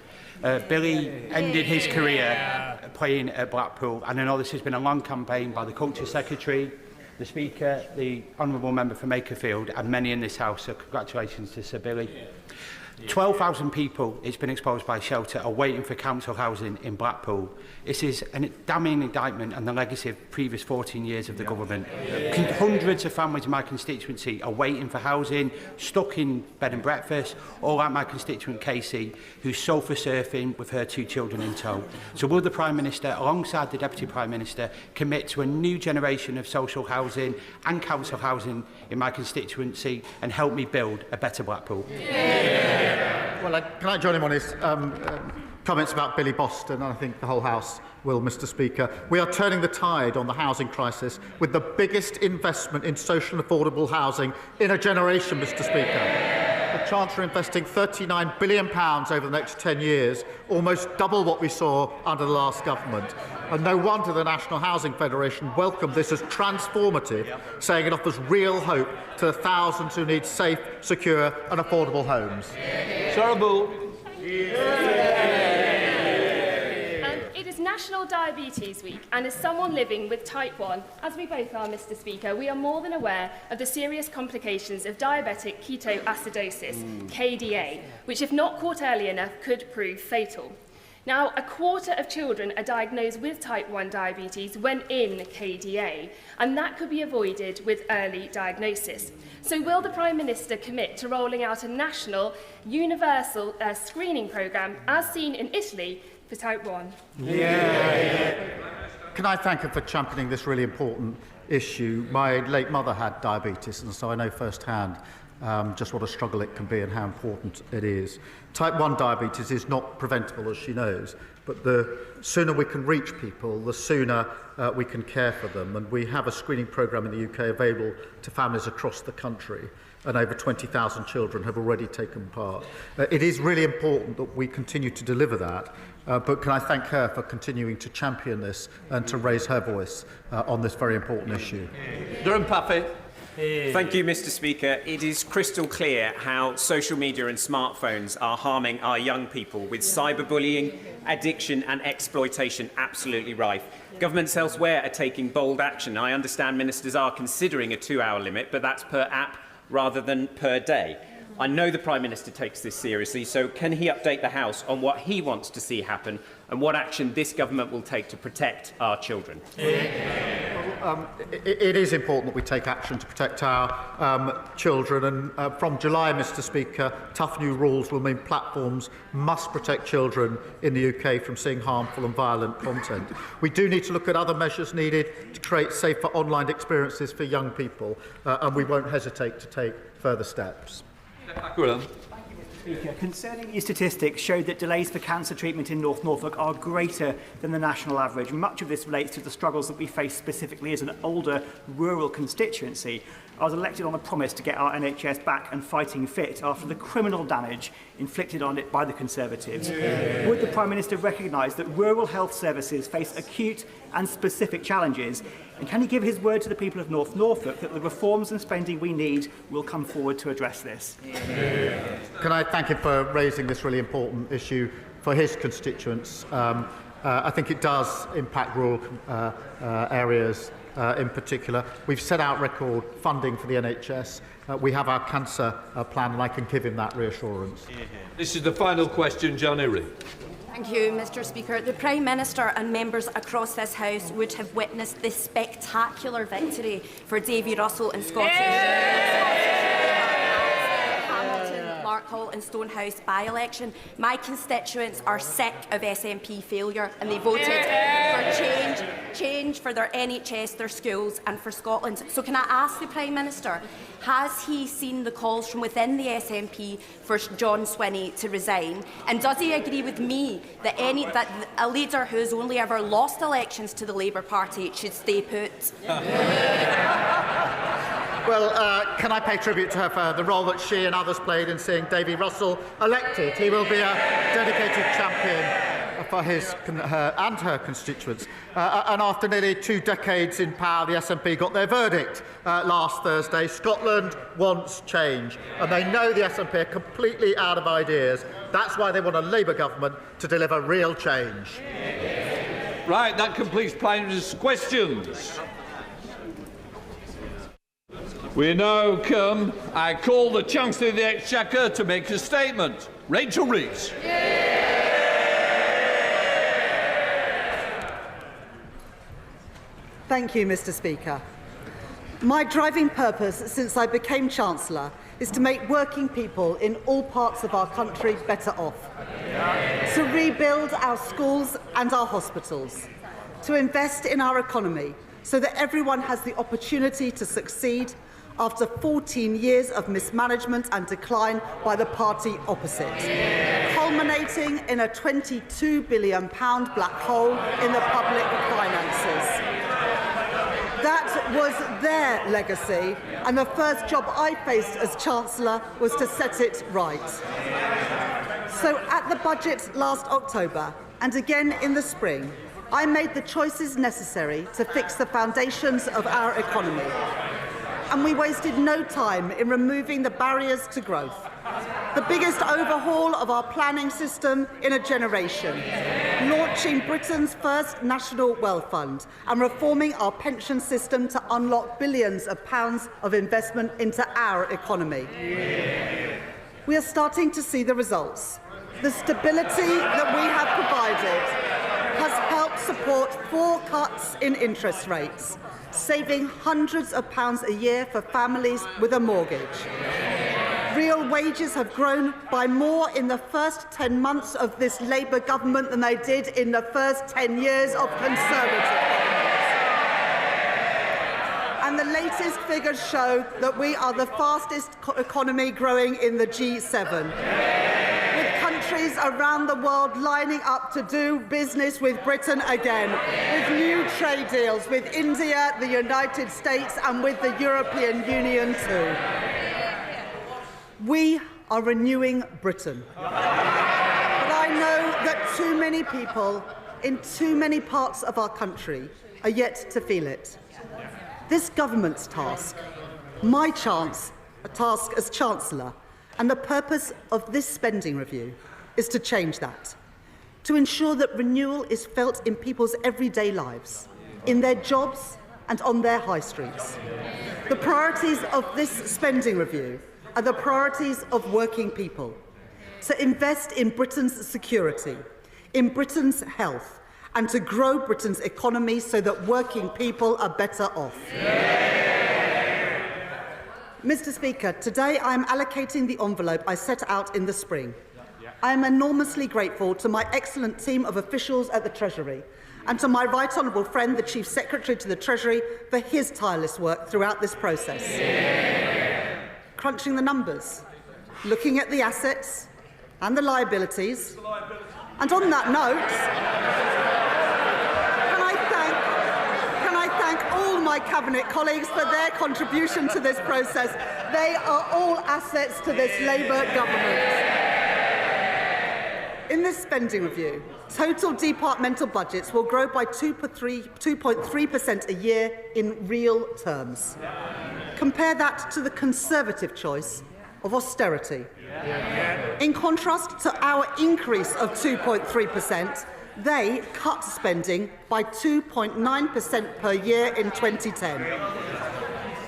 Billy ended his career playing at Blackpool, and I know this has been a long campaign by the Culture Secretary, the Speaker, the Honourable Member for Makerfield, and many in this House, so congratulations to Sir Billy. 12,000 people, it's been exposed by shelter, are waiting for council housing in Blackpool. This is a damning indictment on the legacy of previous 14 years of the government. Hundreds of families in my constituency are waiting for housing, stuck in bed and breakfast, or like my constituent Casey, who's sofa surfing with her 2 children in tow. So will the Prime Minister, alongside the Deputy Prime Minister, commit to a new generation of social housing and council housing in my constituency and help me build a better Blackpool? Well, can I join him on his comments about Billy Boston? And I think the whole House will, Mr. Speaker. We are turning the tide on the housing crisis with the biggest investment in social and affordable housing in a generation, Mr. Speaker. The Chancellor investing £39 billion over the next 10 years, almost double what we saw under the last government. And no wonder the National Housing Federation welcomed this as transformative, saying it offers real hope to the thousands who need safe, secure and affordable homes. Sarah Bull. It is National Diabetes Week, and as someone living with type 1, as we both are, Mr. Speaker, we are more than aware of the serious complications of diabetic ketoacidosis, KDA, which, if not caught early enough, could prove fatal. Now, 1/4 of children are diagnosed with type 1 diabetes when in KDA, and that could be avoided with early diagnosis. So will the Prime Minister commit to rolling out a national, universal screening programme, as seen in Italy, for type 1? Can I thank her for championing this really important issue? My late mother had diabetes, and so I know firsthand just what a struggle it can be and how important it is. Type 1 diabetes is not preventable, as she knows, but the sooner we can reach people, the sooner we can care for them. And we have a screening programme in the UK available to families across the country, and over 20,000 children have already taken part. It is really important that we continue to deliver that, but can I thank her for continuing to champion this and to raise her voice on this very important issue. Durham Paffy. Thank you, Mr. Speaker. It is crystal clear how social media and smartphones are harming our young people, with cyberbullying, addiction and exploitation absolutely rife. Governments elsewhere are taking bold action. I understand ministers are considering a 2-hour limit, but that's per app rather than per day. I know the Prime Minister takes this seriously, so can he update the House on what he wants to see happen and what action this government will take to protect our children? It is important that we take action to protect our children, and from July, Mr. Speaker, tough new rules will mean platforms must protect children in the UK from seeing harmful and violent content. We do need to look at other measures needed to create safer online experiences for young people, and we won't hesitate to take further steps. Speaker, concerning EU statistics showed that delays for cancer treatment in North Norfolk are greater than the national average. Much of this relates to the struggles that we face specifically as an older rural constituency. I was elected on a promise to get our NHS back and fighting fit after the criminal damage inflicted on it by the Conservatives. Would the Prime Minister recognise that rural health services face acute and specific challenges? And can he give his word to the people of North Norfolk that the reforms and spending we need will come forward to address this? Can I thank him for raising this really important issue for his constituents? I think it does impact rural areas in particular. We've set out record funding for the NHS. We have our cancer plan, and I can give him that reassurance. This is the final question, John Erie. Thank you, Mr. Speaker. The Prime Minister and members across this House would have witnessed this spectacular victory for Davy Russell in Hall and Stonehouse by-election. My constituents are sick of SNP failure, and they voted for change for their NHS, their schools and for Scotland. So can I ask the Prime Minister, has he seen the calls from within the SNP for John Swinney to resign? And does he agree with me that a leader who has only ever lost elections to the Labour Party should stay put? Well, can I pay tribute to her for the role that she and others played in seeing Davy Russell elected? He will be a dedicated champion for her and her constituents. And after nearly 2 decades in power, the SNP got their verdict last Thursday. Scotland wants change, and they know the SNP are completely out of ideas. That's why they want a Labour government to deliver real change. Right, that completes Prime Minister's questions. We now come. I call the Chancellor of the Exchequer to make a statement. Rachel Reeves. Thank you, Mr. Speaker. My driving purpose since I became Chancellor is to make working people in all parts of our country better off, to rebuild our schools and our hospitals, to invest in our economy so that everyone has the opportunity to succeed after 14 years of mismanagement and decline by the party opposite, culminating in a £22 billion black hole in the public finances. That was their legacy, and the first job I faced as Chancellor was to set it right. So at the budget last October, and again in the spring, I made the choices necessary to fix the foundations of our economy. And we wasted no time in removing the barriers to growth. The biggest overhaul of our planning system in a generation, launching Britain's first national wealth fund and reforming our pension system to unlock billions of pounds of investment into our economy. We are starting to see the results. The stability that we have provided has helped support 4 cuts in interest rates, saving hundreds of pounds a year for families with a mortgage. Real wages have grown by more in the first 10 months of this Labour government than they did in the first 10 years of Conservative governments. And the latest figures show that we are the fastest economy growing in the G7. Countries around the world lining up to do business with Britain again, with new trade deals with India, the United States and with the European Union too. We are renewing Britain. But I know that too many people in too many parts of our country are yet to feel it. This government's task my task as Chancellor, and the purpose of this spending review is to change that, to ensure that renewal is felt in people's everyday lives, in their jobs and on their high streets. The priorities of this spending review are the priorities of working people, to invest in Britain's security, in Britain's health, and to grow Britain's economy so that working people are better off. Mr. Speaker, today I am allocating the envelope I set out in the spring. I am enormously grateful to my excellent team of officials at the Treasury and to my right honourable friend, the Chief Secretary to the Treasury, for his tireless work throughout this process. Crunching the numbers, looking at the assets and the liabilities. And on that note, can I thank all my Cabinet colleagues for their contribution to this process. They are all assets to this Labour government. In this spending review, total departmental budgets will grow by 2.3% a year in real terms. Compare that to the Conservative choice of austerity. In contrast to our increase of 2.3%, they cut spending by 2.9% per year in 2010.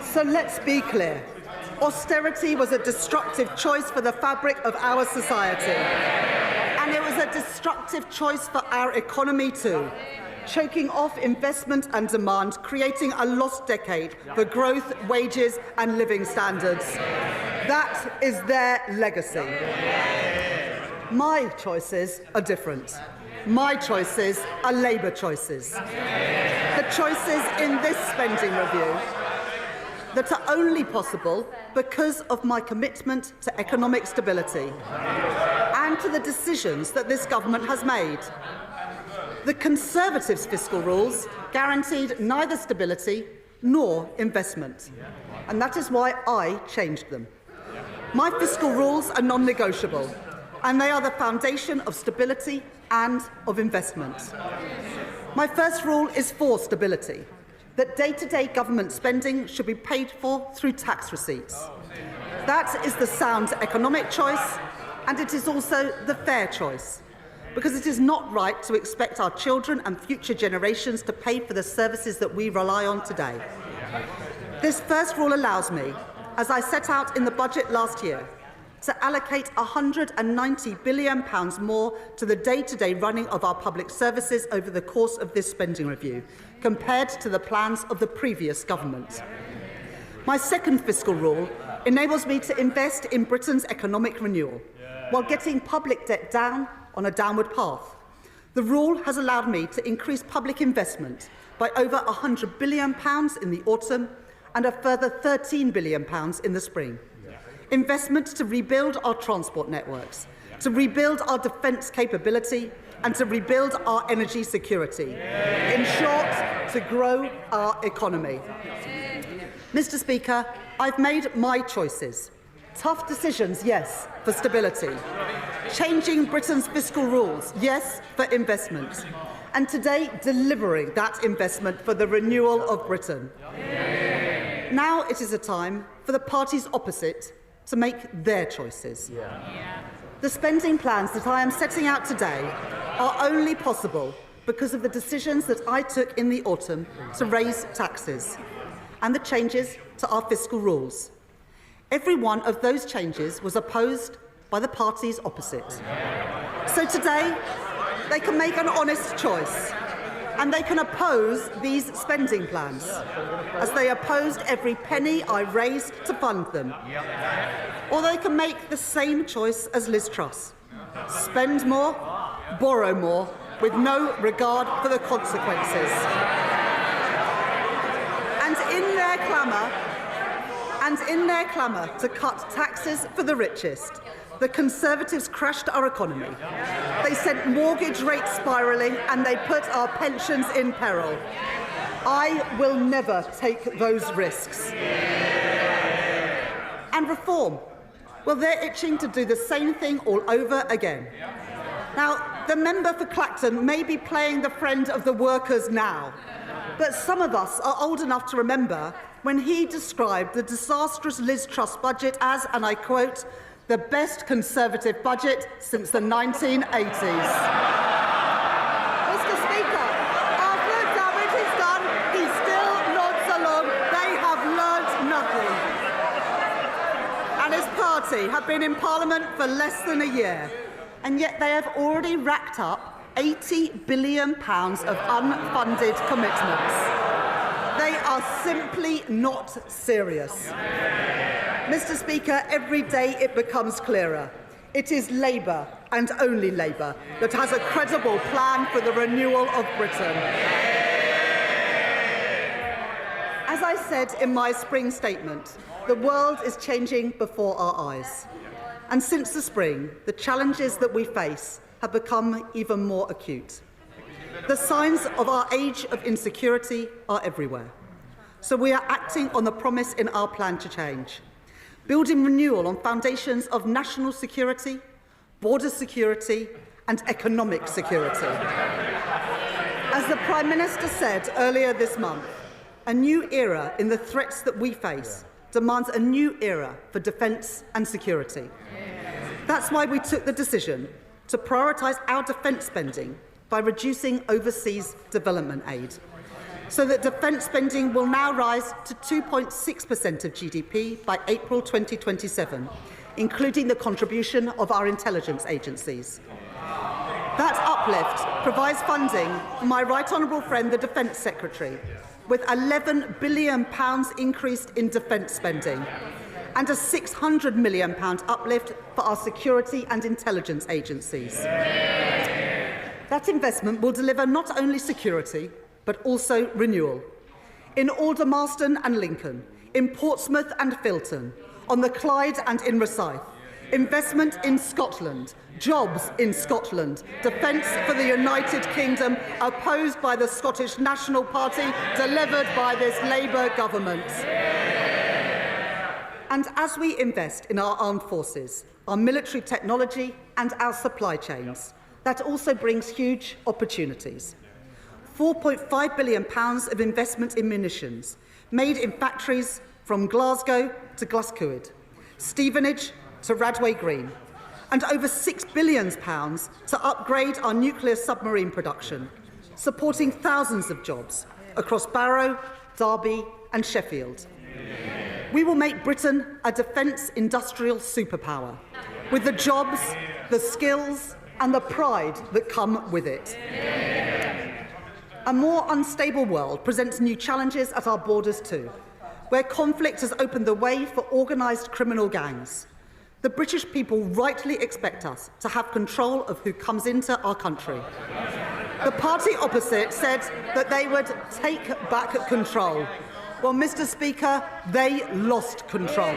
So let's be clear. Austerity was a destructive choice for the fabric of our society. And it was a destructive choice for our economy too, choking off investment and demand, creating a lost decade for growth, wages and living standards. That is their legacy. My choices are different. My choices are Labour choices. The choices in this spending review that are only possible because of my commitment to economic stability and to the decisions that this government has made. The Conservatives' fiscal rules guaranteed neither stability nor investment, and that is why I changed them. My fiscal rules are non-negotiable, and they are the foundation of stability and of investment. My first rule is for stability, that day-to-day government spending should be paid for through tax receipts. That is the sound economic choice, and it is also the fair choice, because it is not right to expect our children and future generations to pay for the services that we rely on today. This first rule allows me, as I set out in the budget last year, to allocate £190 billion more to the day-to-day running of our public services over the course of this spending review, compared to the plans of the previous government. My second fiscal rule enables me to invest in Britain's economic renewal, while getting public debt down on a downward path. The rule has allowed me to increase public investment by over £100 billion in the autumn and a further £13 billion in the spring. Investment to rebuild our transport networks, to rebuild our defence capability and to rebuild our energy security. In short, to grow our economy. Mr. Speaker, I've made my choices. Tough decisions, yes, for stability. Changing Britain's fiscal rules, yes, for investment. And today, delivering that investment for the renewal of Britain. Now it is a time for the parties opposite to make their choices. The spending plans that I am setting out today are only possible because of the decisions that I took in the autumn to raise taxes and the changes to our fiscal rules. Every one of those changes was opposed by the parties opposite. So today, they can make an honest choice, and they can oppose these spending plans, as they opposed every penny I raised to fund them. Or they can make the same choice as Liz Truss: spend more, borrow more, with no regard for the consequences. And in their clamour to cut taxes for the richest, the Conservatives crashed our economy. They sent mortgage rates spiralling and they put our pensions in peril. I will never take those risks. And reform, well, they're itching to do the same thing all over again. Now, the member for Clacton may be playing the friend of the workers now, but some of us are old enough to remember when he described the disastrous Liz Truss budget as, and I quote, the best Conservative budget since the 1980s. Mr. Speaker, after the damage is done, he still nods along. They have learnt nothing. And his party have been in Parliament for less than a year, and yet they have already racked up £80 billion of unfunded commitments. They are simply not serious. Mr. Speaker, every day it becomes clearer. It is Labour, and only Labour, that has a credible plan for the renewal of Britain. As I said in my spring statement, the world is changing before our eyes. And since the spring, the challenges that we face have become even more acute. The signs of our age of insecurity are everywhere. So we are acting on the promise in our plan to change, building renewal on foundations of national security, border security and economic security. As the Prime Minister said earlier this month, a new era in the threats that we face demands a new era for defence and security. That's why we took the decision to prioritise our defence spending by reducing overseas development aid, so that defence spending will now rise to 2.6% of GDP by April 2027, including the contribution of our intelligence agencies. That uplift provides funding for my right honourable friend, the Defence Secretary, with £11 billion increased in defence spending and a £600 million uplift for our security and intelligence agencies. That investment will deliver not only security, but also renewal. In Aldermaston and Lincoln, in Portsmouth and Filton, on the Clyde and in Rosyth, investment in Scotland, jobs in Scotland, defence for the United Kingdom, opposed by the Scottish National Party, delivered by this Labour government. And as we invest in our armed forces, our military technology and our supply chains, that also brings huge opportunities. £4.5 billion of investment in munitions, made in factories from Glasgow to Glasgow, Stevenage to Radway Green, and over £6 billion to upgrade our nuclear submarine production, supporting thousands of jobs across Barrow, Derby and Sheffield. We will make Britain a defence industrial superpower, with the jobs, the skills and the pride that come with it. A more unstable world presents new challenges at our borders too, where conflict has opened the way for organised criminal gangs. The British people rightly expect us to have control of who comes into our country. The party opposite said that they would take back control. Well, Mr. Speaker, they lost control.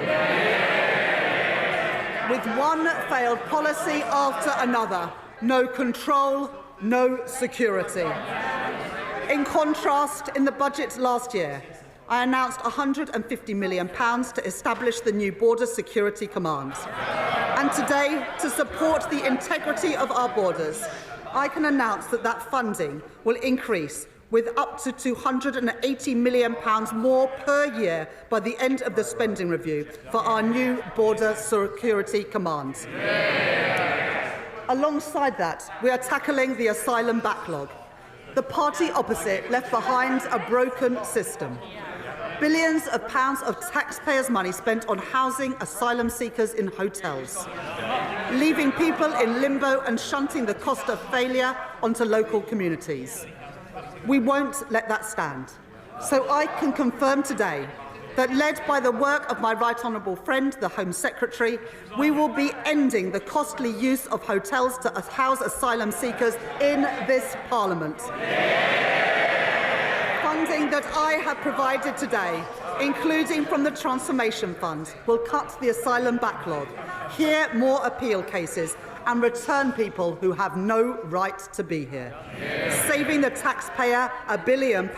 With one failed policy after another. No control, no security. In contrast, in the budget last year, I announced £150 million to establish the new Border Security Command. And today, to support the integrity of our borders, I can announce that that funding will increase with up to £280 million more per year by the end of the spending review for our new Border Security Command. Alongside that, we are tackling the asylum backlog. The party opposite left behind a broken system. Billions of pounds of taxpayers' money spent on housing asylum seekers in hotels, leaving people in limbo and shunting the cost of failure onto local communities. We won't let that stand. So I can confirm today that, led by the work of my right honourable friend, the Home Secretary, we will be ending the costly use of hotels to house asylum seekers in this Parliament. Funding that I have provided today, including from the Transformation Fund, will cut the asylum backlog, hear more appeal cases and return people who have no right to be here, saving the taxpayer £1 billion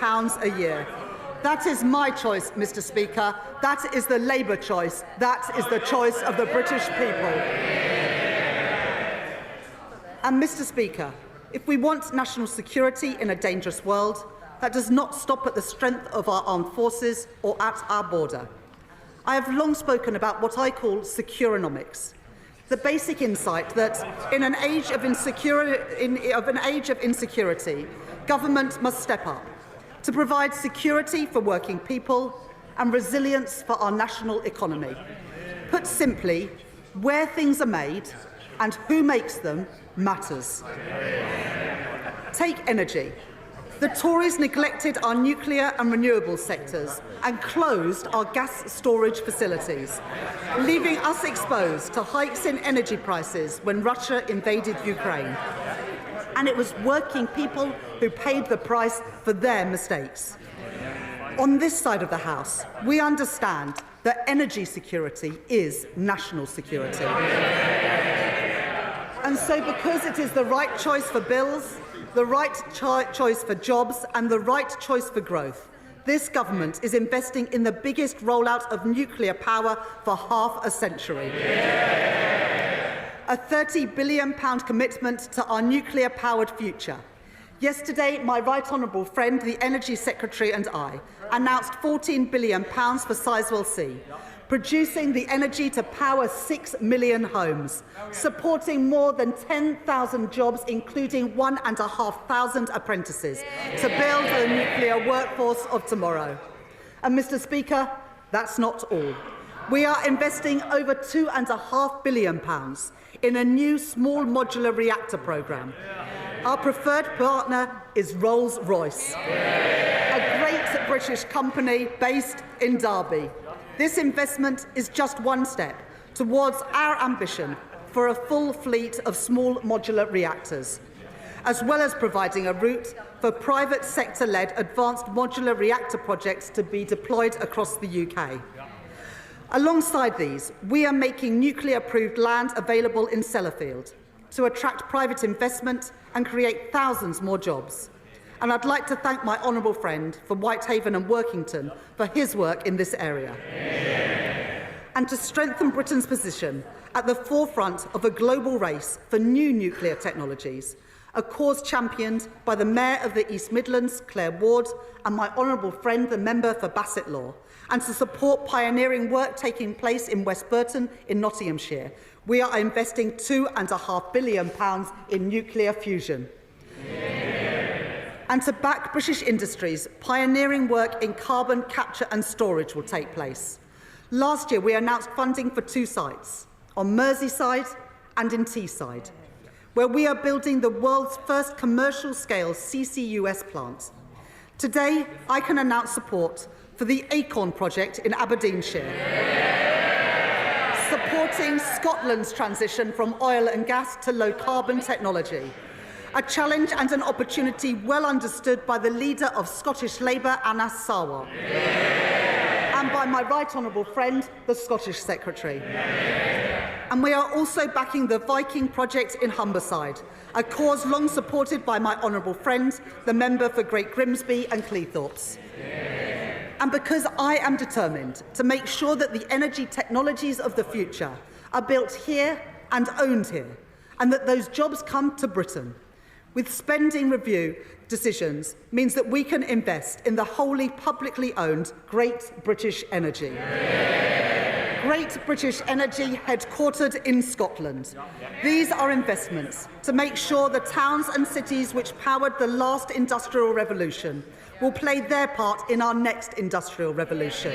a year. That is my choice, Mr. Speaker. That is the Labour choice. That is the choice of the British people. And, Mr. Speaker, if we want national security in a dangerous world, that does not stop at the strength of our armed forces or at our border. I have long spoken about what I call securonomics, the basic insight that in an age of insecurity, government must step up to provide security for working people and resilience for our national economy. Put simply, where things are made and who makes them matters. Take energy. The Tories neglected our nuclear and renewable sectors and closed our gas storage facilities, leaving us exposed to hikes in energy prices when Russia invaded Ukraine. And it was working people who paid the price for their mistakes. On this side of the House, we understand that energy security is national security. And so because it is the right choice for bills, the right choice for jobs and the right choice for growth, this government is investing in the biggest rollout of nuclear power for half a century. A £30 billion commitment to our nuclear-powered future. Yesterday, my right honourable friend, the Energy Secretary, and I announced £14 billion for Sizewell C, producing the energy to power 6 million homes, supporting more than 10,000 jobs, including 1,500 apprentices, to build the nuclear workforce of tomorrow. And, Mr. Speaker, that's not all. We are investing over £2.5 billion in a new small modular reactor programme. Our preferred partner is Rolls-Royce, a great British company based in Derby. This investment is just one step towards our ambition for a full fleet of small modular reactors, as well as providing a route for private sector-led advanced modular reactor projects to be deployed across the UK. Alongside these, we are making nuclear-approved land available in Sellafield to attract private investment and create thousands more jobs. And I'd like to thank my honourable friend from Whitehaven and Workington for his work in this area. And to strengthen Britain's position at the forefront of a global race for new nuclear technologies, a cause championed by the Mayor of the East Midlands, Claire Ward, and my honourable friend, the member for Bassett Law, and to support pioneering work taking place in West Burton in Nottinghamshire, we are investing £2.5 billion in nuclear fusion. And to back British industries, pioneering work in carbon capture and storage will take place. Last year, we announced funding for 2 sites, on Merseyside and in Teesside, where we are building the world's first commercial-scale CCUS plant. Today, I can announce support for the Acorn project in Aberdeenshire, supporting Scotland's transition from oil and gas to low-carbon technology, a challenge and an opportunity well understood by the leader of Scottish Labour, Anas Sarwar, and by my right honourable friend, the Scottish Secretary. And we are also backing the Viking project in Humberside, a cause long supported by my honourable friend, the member for Great Grimsby and Cleethorpes. And because I am determined to make sure that the energy technologies of the future are built here and owned here, and that those jobs come to Britain, with spending review decisions means that we can invest in the wholly publicly owned Great British Energy. Great British Energy, headquartered in Scotland. These are investments to make sure the towns and cities which powered the last industrial revolution will play their part in our next industrial revolution,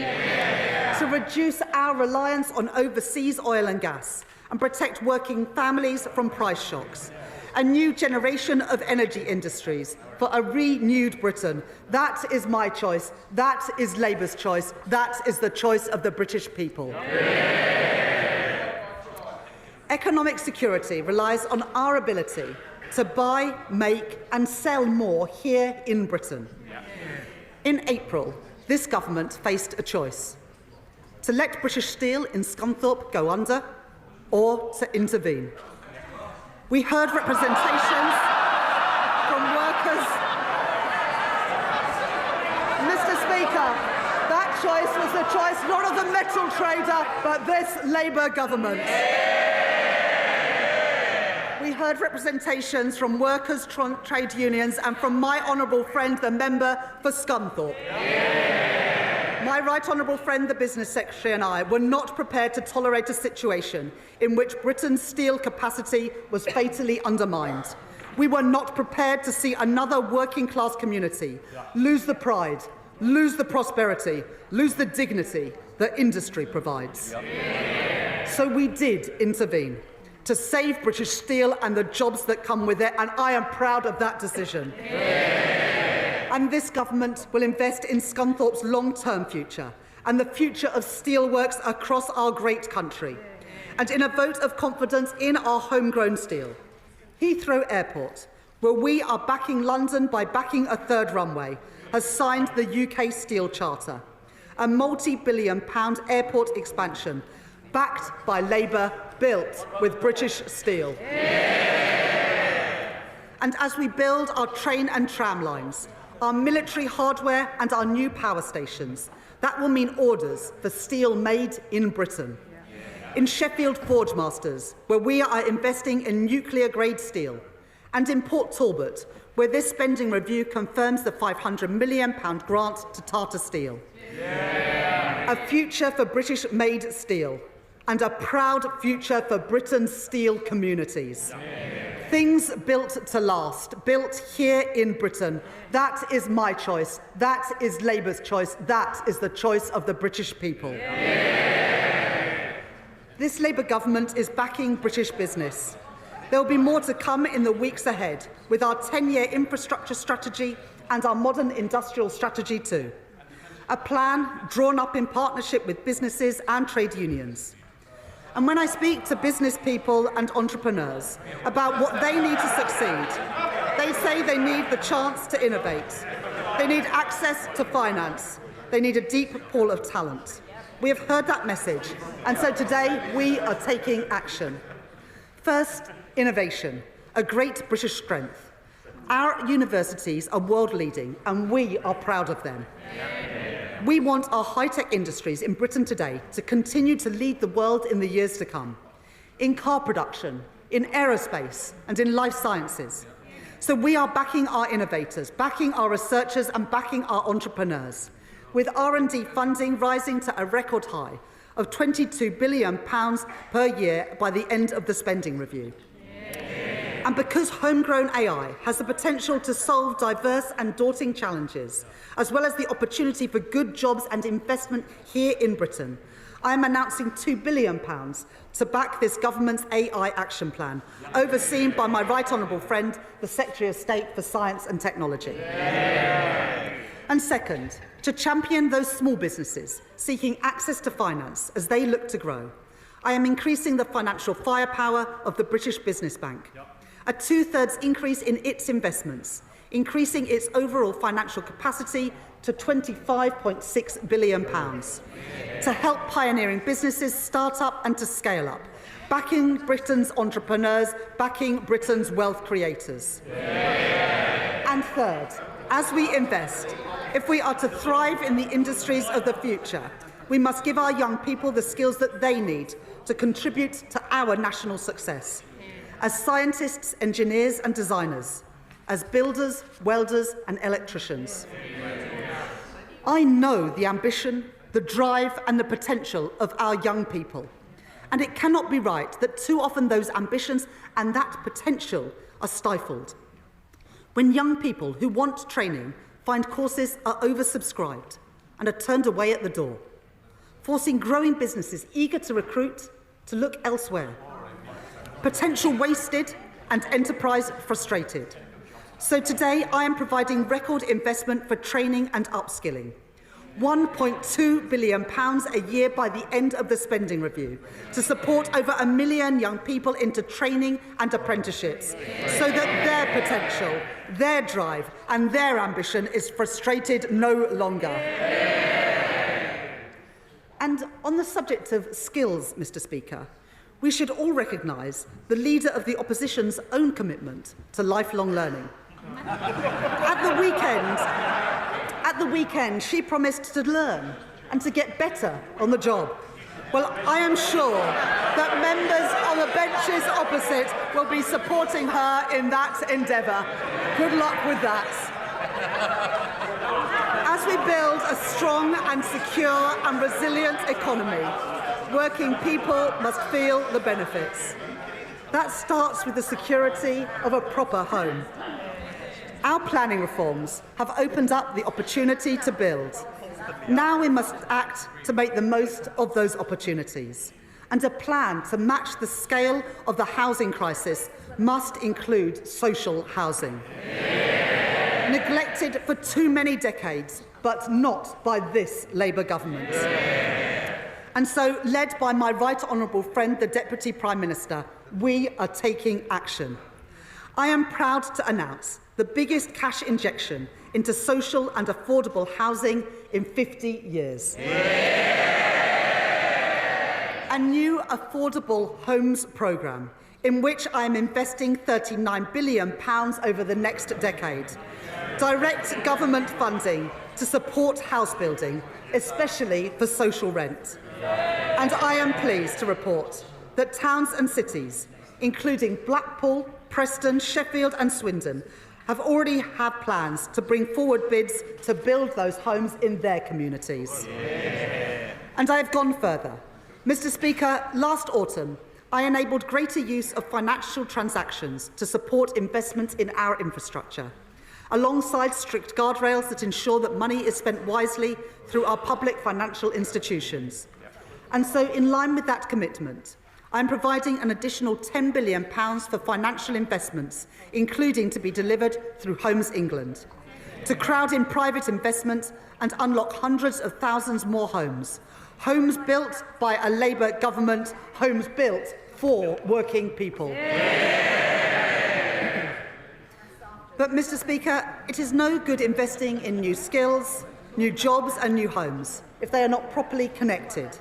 to reduce our reliance on overseas oil and gas and protect working families from price shocks. A new generation of energy industries for a renewed Britain. That is my choice. That is Labour's choice. That is the choice of the British people. Economic security relies on our ability to buy, make and sell more here in Britain. In April, this government faced a choice: to let British Steel in Scunthorpe go under or to intervene. We heard representations from workers. Mr. Speaker, that choice was the choice not of the metal trader, but this Labour government. We heard representations from workers, trade unions and from my honourable friend, the member for Scunthorpe. My right honourable friend, the Business Secretary, and I were not prepared to tolerate a situation in which Britain's steel capacity was fatally undermined. We were not prepared to see another working-class community lose the pride, lose the prosperity, lose the dignity that industry provides. So we did intervene to save British steel and the jobs that come with it, and I am proud of that decision. And this government will invest in Scunthorpe's long-term future and the future of steelworks across our great country, and in a vote of confidence in our homegrown steel. Heathrow Airport, where we are backing London by backing a third runway, has signed the UK Steel Charter, a multi-billion-pound airport expansion backed by Labour, built with British steel. And as we build our train and tram lines, our military hardware and our new power stations, that will mean orders for steel made in Britain. In Sheffield Forgemasters, where we are investing in nuclear-grade steel, and in Port Talbot, where this spending review confirms the £500 million grant to Tata Steel. A future for British-made steel, and a proud future for Britain's steel communities. Things built to last, built here in Britain. That is my choice. That is Labour's choice. That is the choice of the British people. This Labour government is backing British business. There will be more to come in the weeks ahead with our 10-year infrastructure strategy and our modern industrial strategy too. A plan drawn up in partnership with businesses and trade unions. And when I speak to business people and entrepreneurs about what they need to succeed, they say they need the chance to innovate. They need access to finance. They need a deep pool of talent. We have heard that message, and so today we are taking action. First, innovation, a great British strength. Our universities are world-leading, and we are proud of them. We want our high-tech industries in Britain today to continue to lead the world in the years to come, in car production, in aerospace, and in life sciences. So we are backing our innovators, backing our researchers, and backing our entrepreneurs, with R&D funding rising to a record high of £22 billion per year by the end of the spending review. And because homegrown AI has the potential to solve diverse and daunting challenges, as well as the opportunity for good jobs and investment here in Britain, I am announcing £2 billion to back this government's AI action plan, overseen by my right honourable friend, the Secretary of State for Science and Technology. And second, to champion those small businesses seeking access to finance as they look to grow, I am increasing the financial firepower of the British Business Bank. A two-thirds increase in its investments, increasing its overall financial capacity to £25.6 billion, to help pioneering businesses start up and to scale up, backing Britain's entrepreneurs, backing Britain's wealth creators. And third, as we invest, if we are to thrive in the industries of the future, we must give our young people the skills that they need to contribute to our national success. As scientists, engineers and designers, as builders, welders and electricians. I know the ambition, the drive and the potential of our young people, and it cannot be right that too often those ambitions and that potential are stifled. When young people who want training find courses are oversubscribed and are turned away at the door, forcing growing businesses eager to recruit to look elsewhere. Potential wasted and enterprise frustrated. So today I am providing record investment for training and upskilling. £1.2 billion a year by the end of the spending review to support over 1 million young people into training and apprenticeships so that their potential, their drive and their ambition is frustrated no longer. And on the subject of skills, Mr. Speaker, we should all recognise the Leader of the Opposition's own commitment to lifelong learning. At the weekend, she promised to learn and to get better on the job. Well, I am sure that members on the benches opposite will be supporting her in that endeavour. Good luck with that. As we build a strong and secure and resilient economy, working people must feel the benefits. That starts with the security of a proper home. Our planning reforms have opened up the opportunity to build. Now we must act to make the most of those opportunities. And a plan to match the scale of the housing crisis must include social housing. Neglected for too many decades, but not by this Labour government. And so, led by my right honourable friend, the Deputy Prime Minister, we are taking action. I am proud to announce the biggest cash injection into social and affordable housing in 50 years. A new affordable homes programme in which I am investing £39 billion over the next decade. Direct government funding to support house building, especially for social rent. And I am pleased to report that towns and cities, including Blackpool, Preston, Sheffield and Swindon, have already had plans to bring forward bids to build those homes in their communities. And I have gone further. Mr. Speaker, last autumn, I enabled greater use of financial transactions to support investment in our infrastructure, alongside strict guardrails that ensure that money is spent wisely through our public financial institutions. And so, in line with that commitment, I am providing an additional £10 billion for financial investments, including to be delivered through Homes England, to crowd in private investment and unlock hundreds of thousands more homes. Homes built by a Labour government, homes built for working people. But, Mr. Speaker, it is no good investing in new skills, new jobs and new homes if they are not properly connected.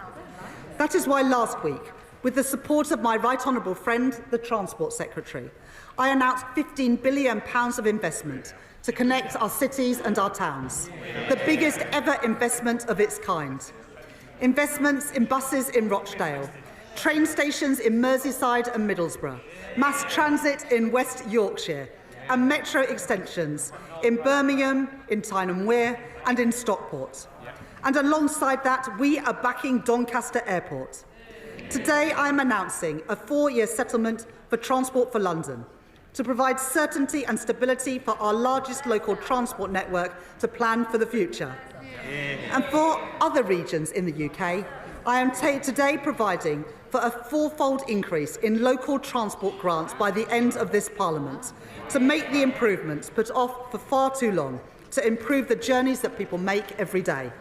That is why last week, with the support of my right honourable friend, the Transport Secretary, I announced £15 billion of investment to connect our cities and our towns, the biggest ever investment of its kind. Investments in buses in Rochdale, train stations in Merseyside and Middlesbrough, mass transit in West Yorkshire, and metro extensions in Birmingham, in Tyne and Wear, and in Stockport. And alongside that, we are backing Doncaster Airport. Today, I am announcing a 4-year settlement for Transport for London to provide certainty and stability for our largest local transport network to plan for the future. And for other regions in the UK, I am today providing for a fourfold increase in local transport grants by the end of this Parliament to make the improvements put off for far too long to improve the journeys that people make every day.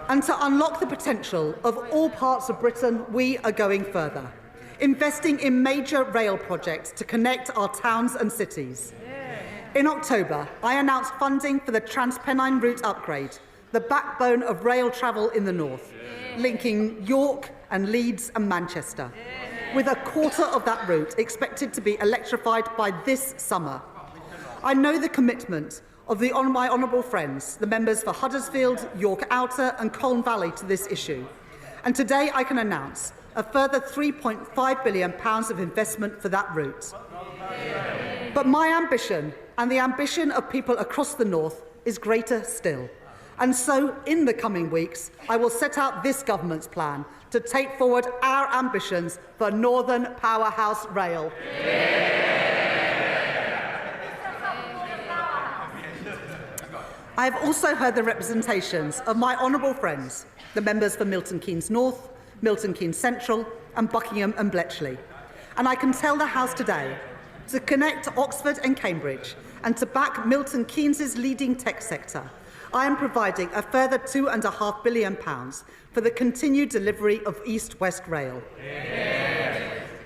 And to unlock the potential of all parts of Britain, we are going further, investing in major rail projects to connect our towns and cities. In October, I announced funding for the Transpennine route upgrade, the backbone of rail travel in the north, linking York and Leeds and Manchester, with a quarter of that route expected to be electrified by this summer. I know the commitment of my honourable friends, the members for Huddersfield, York Outer and Colne Valley to this issue. And today I can announce a further £3.5 billion of investment for that route. But my ambition, and the ambition of people across the north, is greater still. And so, in the coming weeks, I will set out this government's plan to take forward our ambitions for Northern Powerhouse Rail. I have also heard the representations of my honourable friends, the members for Milton Keynes North, Milton Keynes Central and Buckingham and Bletchley. And I can tell the House today, to connect Oxford and Cambridge and to back Milton Keynes' leading tech sector, I am providing a further £2.5 billion for the continued delivery of East-West Rail.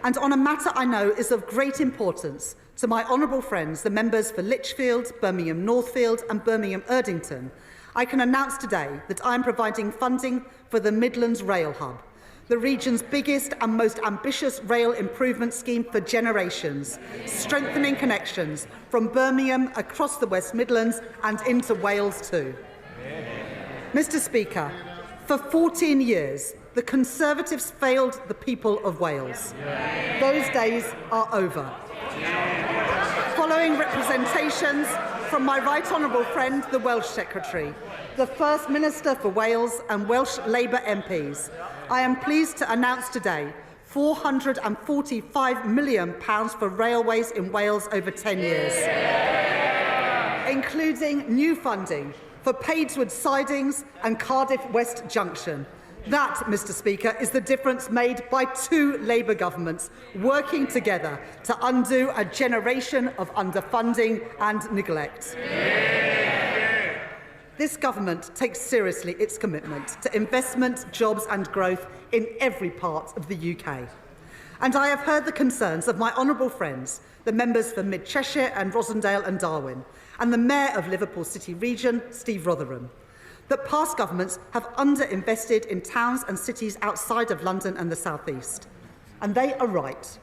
And on a matter I know is of great importance to my honourable friends, the members for Lichfield, Birmingham Northfield and Birmingham Erdington, I can announce today that I am providing funding for the Midlands Rail Hub, the region's biggest and most ambitious rail improvement scheme for generations, strengthening connections from Birmingham across the West Midlands and into Wales too. Mr. Speaker, For 14 years, the Conservatives failed the people of Wales. Those days are over. Following representations from my right honourable friend, the Welsh Secretary, the First Minister for Wales and Welsh Labour MPs, I am pleased to announce today £445 million for railways in Wales over 10 years, including new funding for Padeswood Sidings and Cardiff West Junction. That, Mr. Speaker, is the difference made by two Labour governments working together to undo a generation of underfunding and neglect. This government takes seriously its commitment to investment, jobs and growth in every part of the UK. And I have heard the concerns of my honourable friends, the members for Mid Cheshire and Rossendale and Darwen, and the Mayor of Liverpool City Region, Steve Rotherham, that past governments have underinvested in towns and cities outside of London and the South East. And they are right.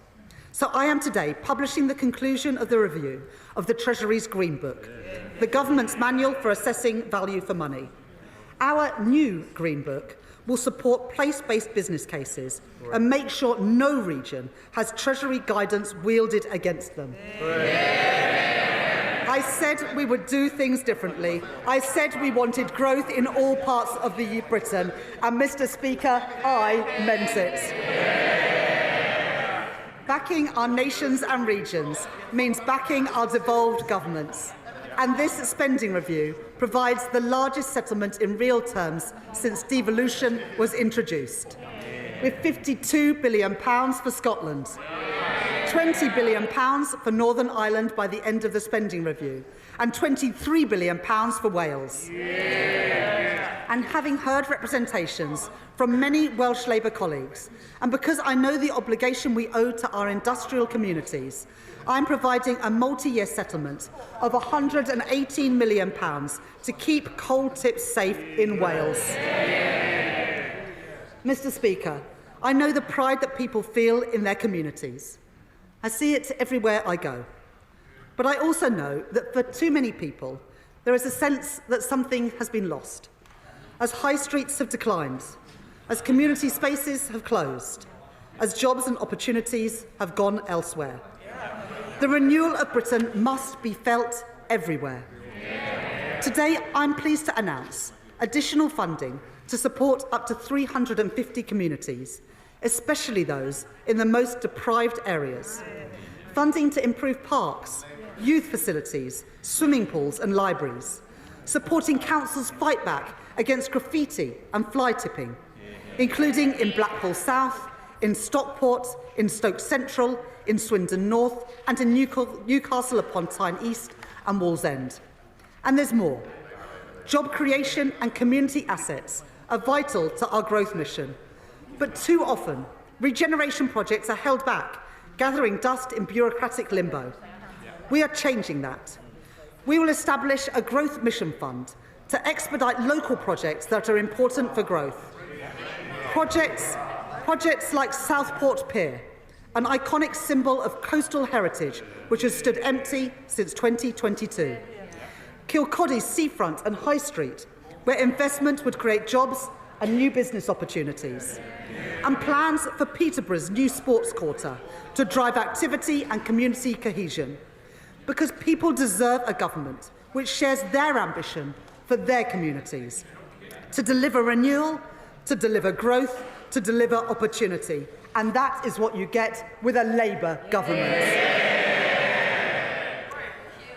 So I am today publishing the conclusion of the review of the Treasury's Green Book, the government's manual for assessing value for money. Our new Green Book will support place-based business cases and make sure no region has Treasury guidance wielded against them. I said we would do things differently. I said we wanted growth in all parts of Britain, and Mr. Speaker, I meant it. Backing our nations and regions means backing our devolved governments. And this spending review provides the largest settlement in real terms since devolution was introduced, with £52 billion for Scotland, £20 billion for Northern Ireland by the end of the spending review, and £23 billion for Wales. And having heard representations from many Welsh Labour colleagues, and because I know the obligation we owe to our industrial communities, I am providing a multi-year settlement of £118 million to keep coal tips safe in Wales. Mr. Speaker, I know the pride that people feel in their communities. I see it everywhere I go. But I also know that for too many people, there is a sense that something has been lost, as high streets have declined, as community spaces have closed, as jobs and opportunities have gone elsewhere. The renewal of Britain must be felt everywhere. Today, I'm pleased to announce additional funding to support up to 350 communities, especially those in the most deprived areas. Funding to improve parks, youth facilities, swimming pools and libraries. Supporting councils' fight back against graffiti and fly tipping, including in Blackpool South, in Stockport, in Stoke Central, in Swindon North and in Newcastle upon Tyne East and Wallsend. And there's more. Job creation and community assets are vital to our growth mission. But too often, regeneration projects are held back, gathering dust in bureaucratic limbo. We are changing that. We will establish a growth mission fund to expedite local projects that are important for growth. Projects like Southport Pier, an iconic symbol of coastal heritage which has stood empty since 2022. Kilcody's seafront and High Street, where investment would create jobs and new business opportunities. And plans for Peterborough's new sports quarter to drive activity and community cohesion. Because people deserve a government which shares their ambition for their communities. To deliver renewal, to deliver growth, to deliver opportunity. And that is what you get with a Labour government.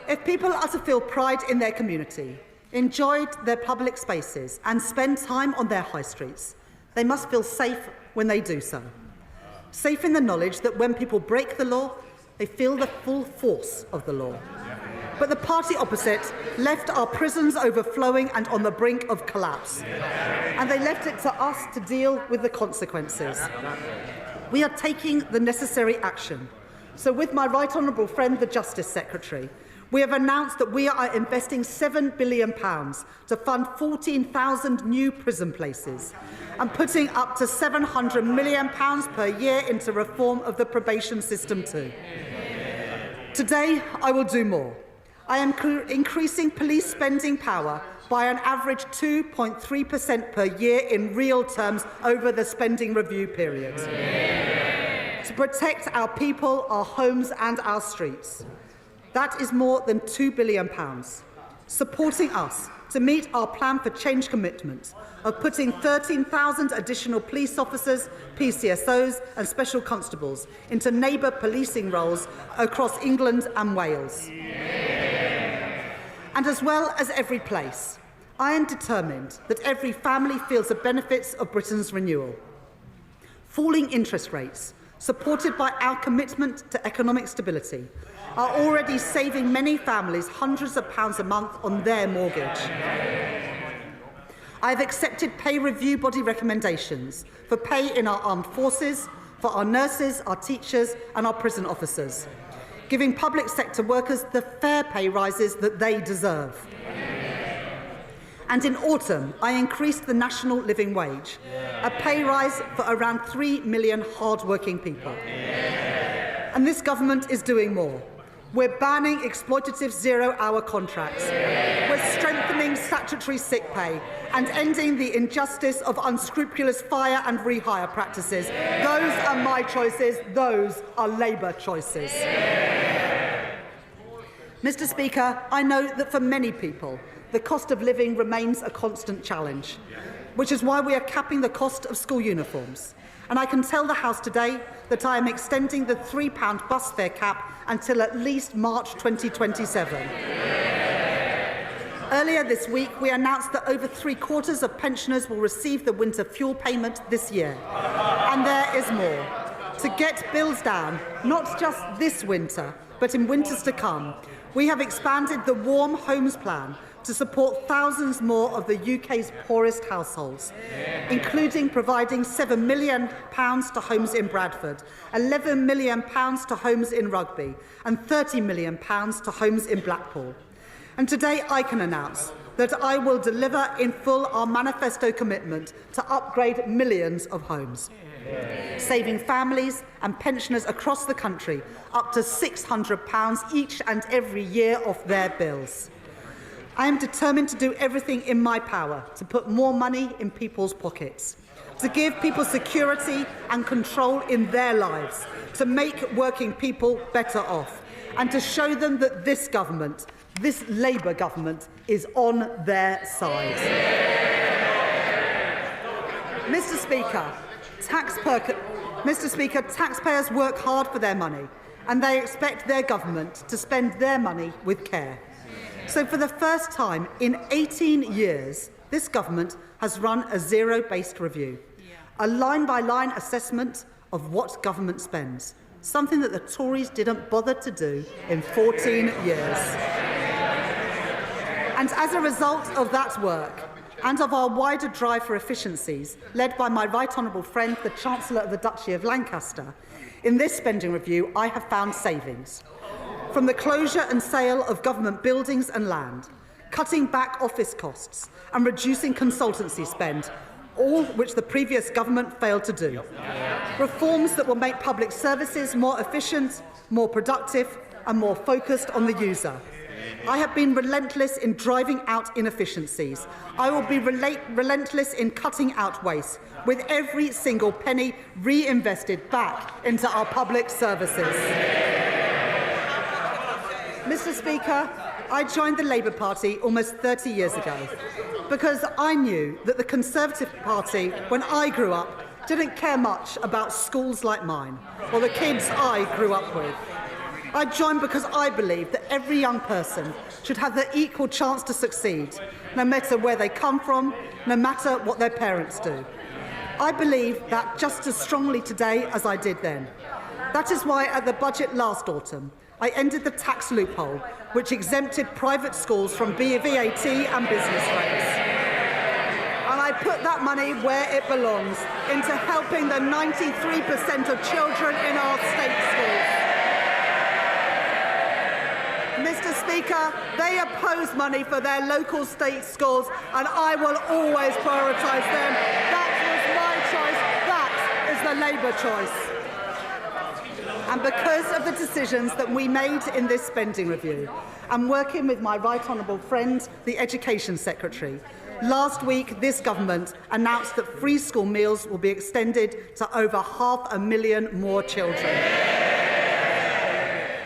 If people are to feel pride in their community, enjoyed their public spaces and spend time on their high streets, they must feel safe when they do so. Safe in the knowledge that when people break the law, they feel the full force of the law. But the party opposite left our prisons overflowing and on the brink of collapse. And they left it to us to deal with the consequences. We are taking the necessary action. So with my right honourable friend, the Justice Secretary, we have announced that we are investing £7 billion to fund 14,000 new prison places and putting up to £700 million per year into reform of the probation system too. Today, I will do more. I am increasing police spending power by an average 2.3% per year in real terms over the spending review period. To protect our people, our homes and our streets. That is more than £2 billion, supporting us to meet our plan for change commitment of putting 13,000 additional police officers, PCSOs and special constables into neighbour policing roles across England and Wales. And as well as every place, I am determined that every family feels the benefits of Britain's renewal. Falling interest rates, supported by our commitment to economic stability, are already saving many families hundreds of pounds a month on their mortgage. I have accepted pay review body recommendations for pay in our armed forces, for our nurses, our teachers and our prison officers, giving public sector workers the fair pay rises that they deserve. And in autumn, I increased the national living wage, a pay rise for around 3 million hard-working people. And this government is doing more. We're banning exploitative zero-hour contracts. We're strengthening statutory sick pay and ending the injustice of unscrupulous fire and rehire practices. Those are my choices. Those are Labour choices. Mr. Speaker, I know that for many people, the cost of living remains a constant challenge, which is why we are capping the cost of school uniforms. And I can tell the House today that I am extending the £3 bus fare cap until at least March 2027. Earlier this week, we announced that over 3/4 of pensioners will receive the winter fuel payment this year. And there is more. To get bills down, not just this winter, but in winters to come, we have expanded the Warm Homes Plan to support thousands more of the UK's poorest households, including providing £7 million to homes in Bradford, £11 million to homes in Rugby, and £30 million to homes in Blackpool. And today I can announce that I will deliver in full our manifesto commitment to upgrade millions of homes, saving families and pensioners across the country up to £600 each and every year off their bills. I am determined to do everything in my power to put more money in people's pockets, to give people security and control in their lives, to make working people better off, and to show them that this government, this Labour government, is on their side. Mr. Speaker, taxpayers work hard for their money, and they expect their government to spend their money with care. So for the first time in 18 years, this government has run a zero-based review, a line-by-line assessment of what government spends, something that the Tories didn't bother to do in 14 years. And as a result of that work, and of our wider drive for efficiencies, led by my right honourable friend, the Chancellor of the Duchy of Lancaster, in this spending review, I have found savings. From the closure and sale of government buildings and land, cutting back office costs and reducing consultancy spend, all which the previous government failed to do. Reforms that will make public services more efficient, more productive and more focused on the user. I have been relentless in driving out inefficiencies. I will be relentless in cutting out waste, with every single penny reinvested back into our public services. Mr. Speaker, I joined the Labour Party almost 30 years ago because I knew that the Conservative Party, when I grew up, didn't care much about schools like mine or the kids I grew up with. I joined because I believe that every young person should have the equal chance to succeed, no matter where they come from, no matter what their parents do. I believe that just as strongly today as I did then. That is why at the budget last autumn, I ended the tax loophole which exempted private schools from VAT and business rates. And I put that money where it belongs, into helping the 93% of children in our state schools. Mr. Speaker, they oppose money for their local state schools, and I will always prioritise them. That was my choice. That is the Labour choice. And because of the decisions that we made in this spending review, I'm working with my right honourable friend, the Education Secretary. Last week, this government announced that free school meals will be extended to over 500,000 more children.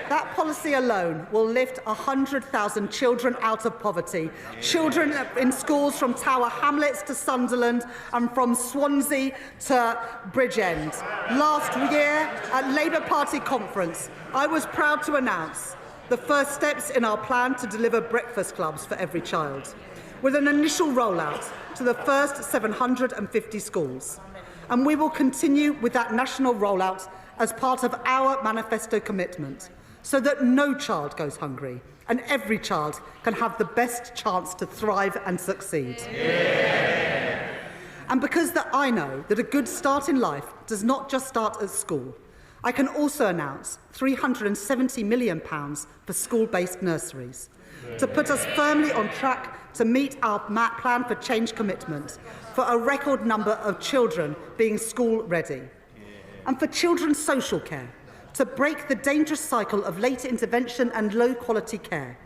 That policy alone will lift 100,000 children out of poverty. Children in schools from Tower Hamlets to Sunderland and from Swansea to Bridgend. Last year, at Labour Party conference, I was proud to announce the first steps in our plan to deliver breakfast clubs for every child, with an initial rollout to the first 750 schools. And we will continue with that national rollout as part of our manifesto commitment, so that no child goes hungry and every child can have the best chance to thrive and succeed. Yeah. And because I know that a good start in life does not just start at school, I can also announce £370 million for school-based nurseries, to put us firmly on track to meet our plan for change commitment, for a record number of children being school-ready, and for children's social care, to break the dangerous cycle of late intervention and low-quality care.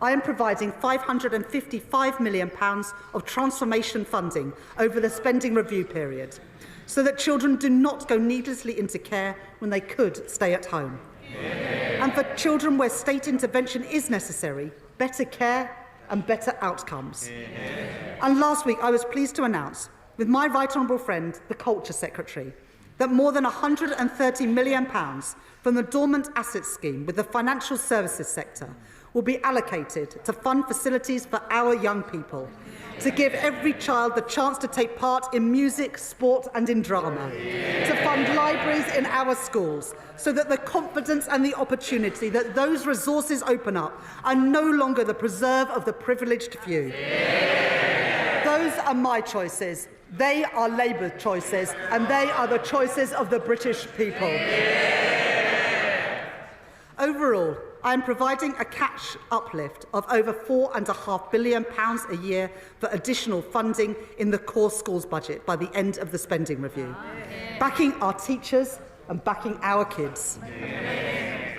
I am providing £555 million of transformation funding over the spending review period, so that children do not go needlessly into care when they could stay at home. Yeah. And for children where state intervention is necessary, better care and better outcomes. Yeah. And last week, I was pleased to announce, with my right honourable friend, the Culture Secretary, that more than £130 million from the Dormant Assets Scheme with the financial services sector will be allocated to fund facilities for our young people, to give every child the chance to take part in music, sport and in drama, to fund libraries in our schools, so that the confidence and the opportunity that those resources open up are no longer the preserve of the privileged few. Those are my choices. They are Labour choices, and they are the choices of the British people. Overall, I am providing a cash uplift of over £4.5 billion a year for additional funding in the core schools budget by the end of the spending review, backing our teachers and backing our kids.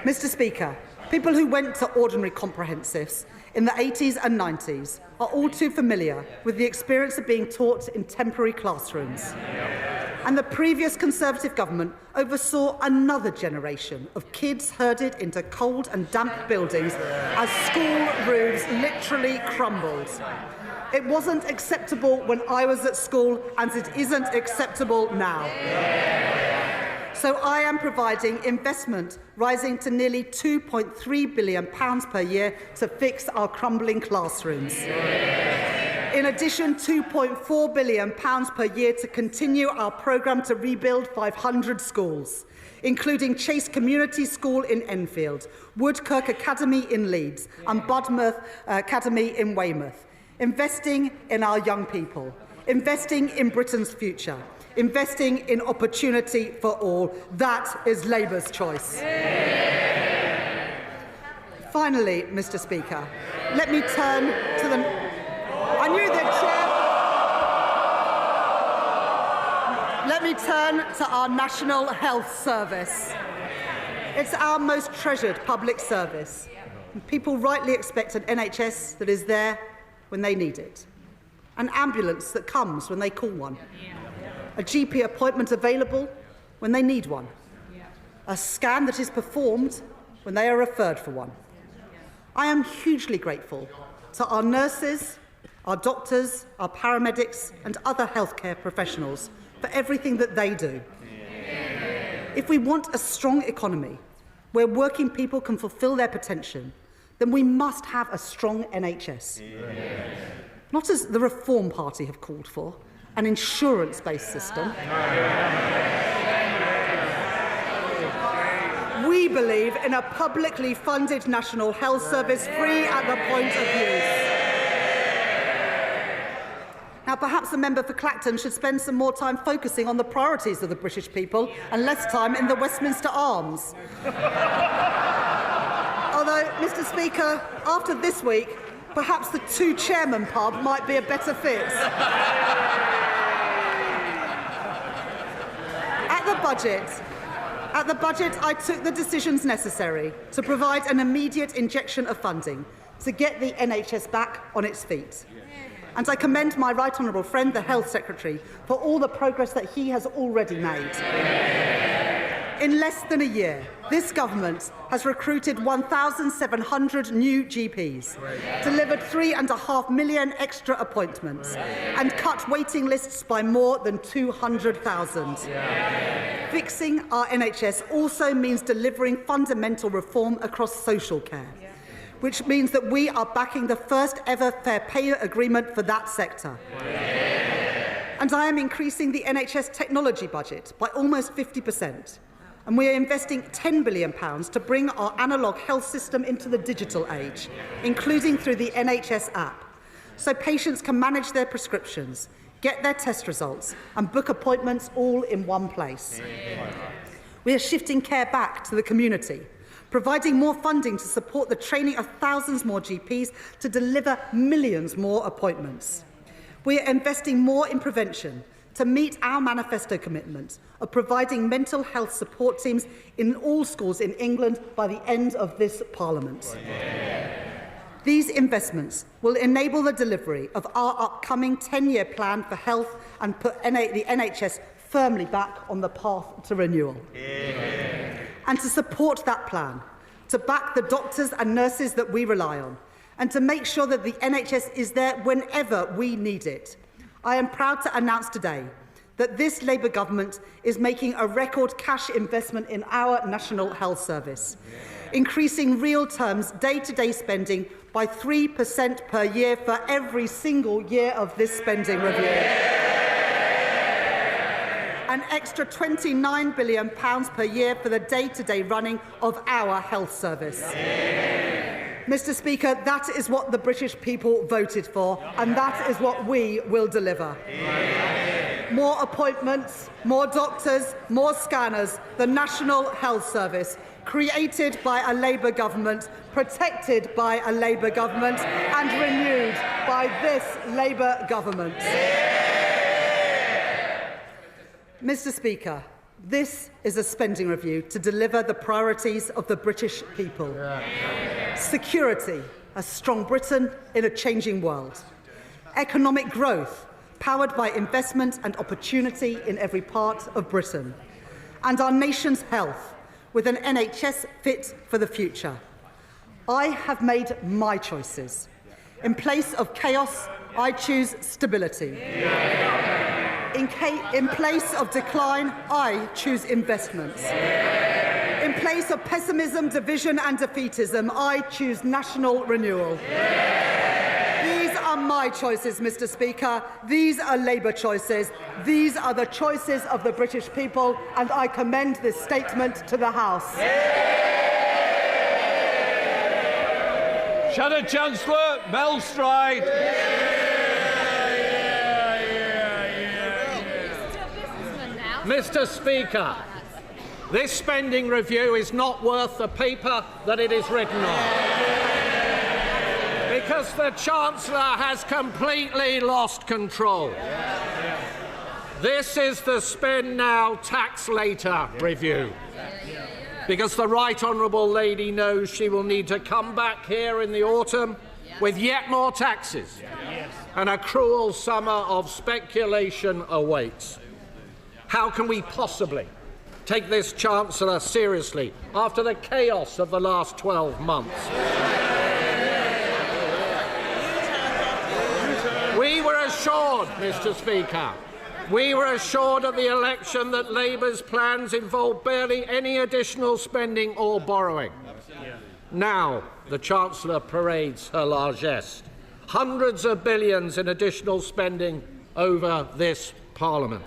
Mr. Speaker, people who went to ordinary comprehensives in the 80s and 90s are all too familiar with the experience of being taught in temporary classrooms. And the previous Conservative government oversaw another generation of kids herded into cold and damp buildings as school roofs literally crumbled. It wasn't acceptable when I was at school, and it isn't acceptable now. So I am providing investment rising to nearly £2.3 billion per year to fix our crumbling classrooms. In addition, £2.4 billion per year to continue our programme to rebuild 500 schools, including Chase Community School in Enfield, Woodkirk Academy in Leeds and Budmouth Academy in Weymouth. Investing in our young people, investing in Britain's future, investing in opportunity for all. That is Labour's choice. Finally, Mr. Speaker, let me turn to the... I knew that, Chair. Let me turn to our National Health Service. It's our most treasured public service. People rightly expect an NHS that is there when they need it, an ambulance that comes when they call one, a GP appointment available when they need one, a scan that is performed when they are referred for one. I am hugely grateful to our nurses, our doctors, our paramedics and other healthcare professionals for everything that they do. If we want a strong economy where working people can fulfil their potential, then we must have a strong NHS. Not as the Reform Party have called for, an insurance-based system. We believe in a publicly funded National Health Service free at the point of use. Now, perhaps the member for Clacton should spend some more time focusing on the priorities of the British people and less time in the Westminster Arms. Although, Mr. Speaker, after this week, perhaps the two-chairman pub might be a better fit. At the budget, At the budget, I took the decisions necessary to provide an immediate injection of funding to get the NHS back on its feet. And I commend my right honourable friend, the Health Secretary, for all the progress that he has already made. In less than a year, this government has recruited 1,700 new GPs, delivered 3.5 million extra appointments, and cut waiting lists by more than 200,000. Fixing our NHS also means delivering fundamental reform across social care, which means that we are backing the first ever fair pay agreement for that sector. And I am increasing the NHS technology budget by almost 50%. And we are investing £10 billion to bring our analogue health system into the digital age, including through the NHS app, so patients can manage their prescriptions, get their test results and book appointments all in one place. We are shifting care back to the community, providing more funding to support the training of thousands more GPs to deliver millions more appointments. We are investing more in prevention to meet our manifesto commitment of providing mental health support teams in all schools in England by the end of this Parliament. These investments will enable the delivery of our upcoming 10-year plan for health and put the NHS firmly back on the path to renewal. And to support that plan, to back the doctors and nurses that we rely on, and to make sure that the NHS is there whenever we need it, I am proud to announce today that this Labour government is making a record cash investment in our National Health Service, increasing real terms day-to-day spending by 3% per year for every single year of this spending review. An extra £29 billion per year for the day-to-day running of our health service. Mr. Speaker, that is what the British people voted for, and that is what we will deliver. More appointments, more doctors, more scanners, the National Health Service, created by a Labour government, protected by a Labour government, and renewed by this Labour government. Mr. Speaker, this is a spending review to deliver the priorities of the British people. Security, a strong Britain in a changing world. Economic growth, powered by investment and opportunity in every part of Britain. And our nation's health, with an NHS fit for the future. I have made my choices. In place of chaos, I choose stability. In place of decline, I choose investments. In place of pessimism, division and defeatism, I choose national renewal. These are my choices, Mr. Speaker. These are Labour choices. These are the choices of the British people, and I commend this statement to the House. Shadow Chancellor Belstride. Mr. Speaker, this spending review is not worth the paper that it is written on, because the Chancellor has completely lost control. This is the spend now, tax later review, because the Right Honourable Lady knows she will need to come back here in the autumn with yet more taxes, and a cruel summer of speculation awaits. How can we possibly take this Chancellor seriously after the chaos of the last 12 months? We were assured, Mr. Speaker, we were assured at the election that Labour's plans involved barely any additional spending or borrowing. Now the Chancellor parades her largesse. Hundreds of billions in additional spending over this Parliament.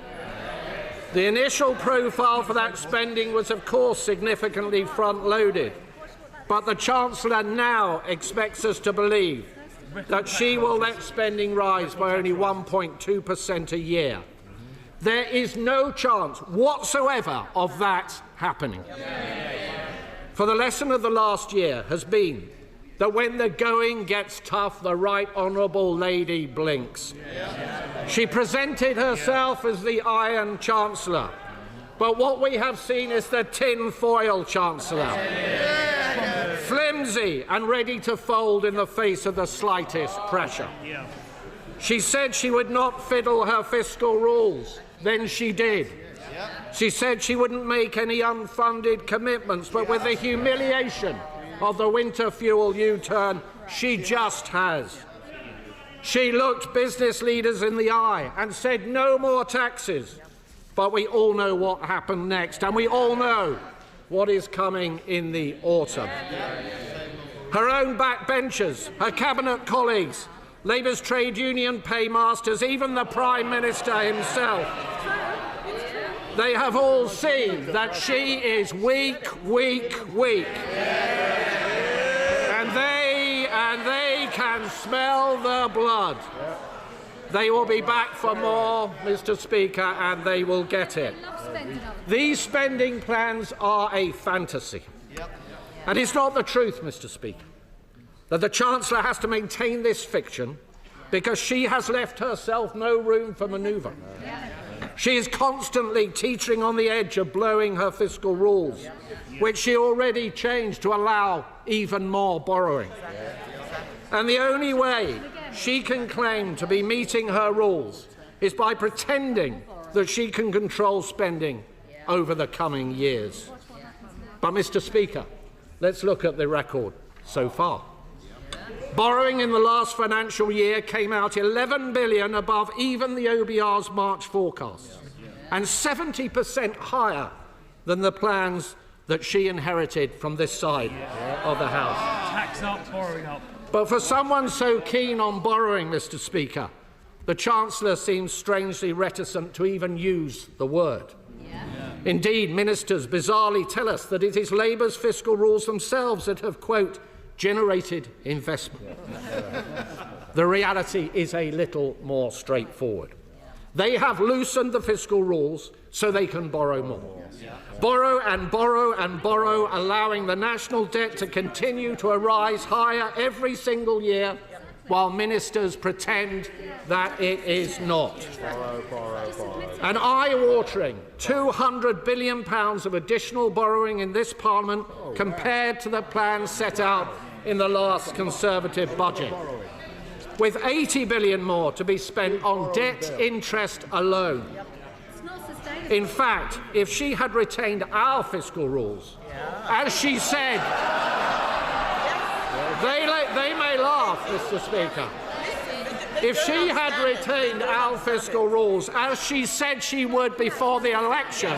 The initial profile for that spending was, of course, significantly front-loaded, but the Chancellor now expects us to believe that she will let spending rise by only 1.2% a year. There is no chance whatsoever of that happening. For the lesson of the last year has been that when the going gets tough, the Right Honourable Lady blinks. She presented herself as the Iron Chancellor, But what we have seen is the tin-foil Chancellor. Flimsy and ready to fold in the face of the slightest pressure. She said she would not fiddle her fiscal rules. Then she did. She said she wouldn't make any unfunded commitments, but with the humiliation of the winter fuel U-turn, she just has. She looked business leaders in the eye and said no more taxes. But we all know what happened next, and we all know what is coming in the autumn. Her own backbenchers, her cabinet colleagues, Labour's trade union paymasters, even the Prime Minister himself, they have all seen that she is weak. And they can smell the blood. They will be back for more, Mr. Speaker, and they will get it. These spending plans are a fantasy. And it's not the truth, Mr. Speaker, that the Chancellor has to maintain this fiction because she has left herself no room for manoeuvre. She is constantly teetering on the edge of blowing her fiscal rules, which she already changed to allow even more borrowing. And the only way she can claim to be meeting her rules is by pretending that she can control spending over the coming years. But, Mr. Speaker, let's look at the record so far. Borrowing in the last financial year came out $11 billion above even the OBR's March forecasts, and 70% higher than the plans that she inherited from this side of the House. Tax up, borrowing up. But for someone so keen on borrowing, Mr. Speaker, the Chancellor seems strangely reticent to even use the word. Indeed, ministers bizarrely tell us that it is Labour's fiscal rules themselves that have, quote, generated investment. The reality is a little more straightforward. They have loosened the fiscal rules so they can borrow more. Borrow and borrow and borrow, allowing the national debt to continue to rise higher every single year, while ministers pretend that it is not. An eye-watering £200 billion of additional borrowing in this Parliament compared to the plans set out in the last Conservative budget, with £80 billion more to be spent on debt interest alone. In fact, if she had retained our fiscal rules, as she said, they may laugh, Mr. Speaker. If she had retained our fiscal rules, as she said she would before the election,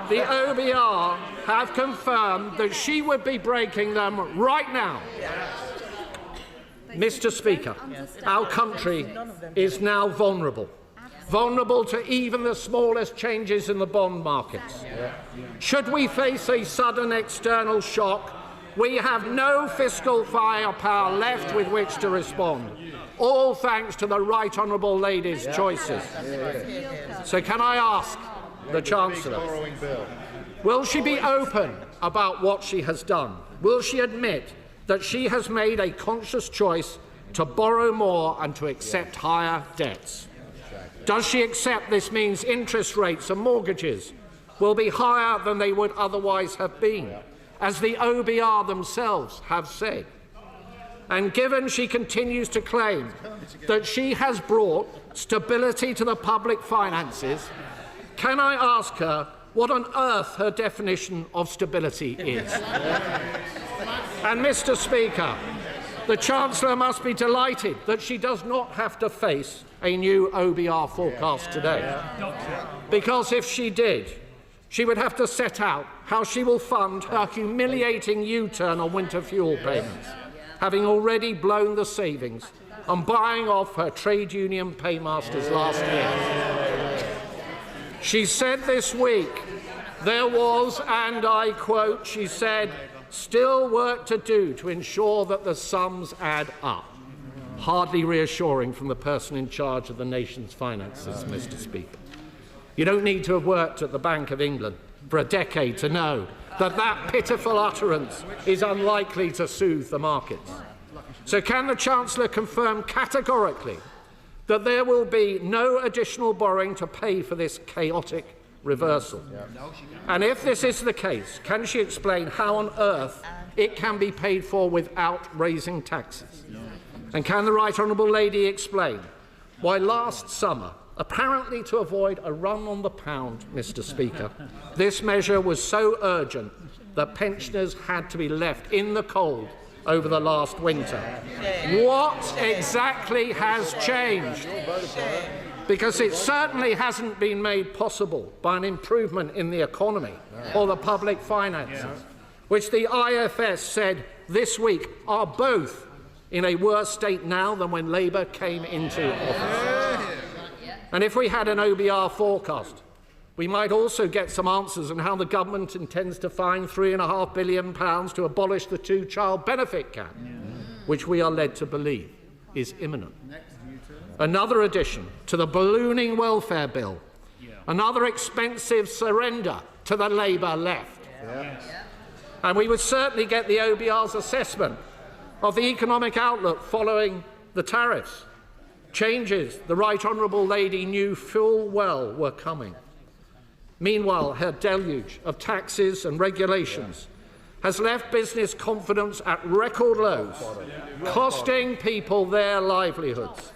the OBR have confirmed that she would be breaking them right now. Mr. Speaker, our country is now vulnerable to even the smallest changes in the bond markets. Should we face a sudden external shock, we have no fiscal firepower left with which to respond, all thanks to the Right Honourable Lady's choices. So can I ask the Chancellor, will she be open about what she has done? Will she admit that she has made a conscious choice to borrow more and to accept higher debts? Does she accept this means interest rates and mortgages will be higher than they would otherwise have been, as the OBR themselves have said? And given she continues to claim that she has brought stability to the public finances, can I ask her what on earth her definition of stability is? And, Mr. Speaker, the Chancellor must be delighted that she does not have to face a new OBR forecast today. Because if she did, she would have to set out how she will fund her humiliating U-turn on winter fuel payments, having already blown the savings on buying off her trade union paymasters last year. She said this week there was, and I quote, she said, still work to do to ensure that the sums add up. Hardly reassuring from the person in charge of the nation's finances, Mr. Speaker. You don't need to have worked at the Bank of England for a decade to know that that pitiful utterance is unlikely to soothe the markets. So can the Chancellor confirm categorically that there will be no additional borrowing to pay for this chaotic reversal? And if this is the case, can she explain how on earth it can be paid for without raising taxes? And can the Right Honourable Lady explain why last summer, apparently to avoid a run on the pound, Mr. Speaker, this measure was so urgent that pensioners had to be left in the cold over the last winter? What exactly has changed? Because it certainly hasn't been made possible by an improvement in the economy or the public finances, which the IFS said this week are both in a worse state now than when Labour came into office. And if we had an OBR forecast, we might also get some answers on how the government intends to find £3.5 billion to abolish the two-child benefit cap, which we are led to believe is imminent. Another addition to the ballooning welfare bill, another expensive surrender to the Labour left. And we would certainly get the OBR's assessment of the economic outlook following the tariffs. Changes the Right Honourable Lady knew full well were coming. Meanwhile, her deluge of taxes and regulations has left business confidence at record lows, costing people their livelihoods.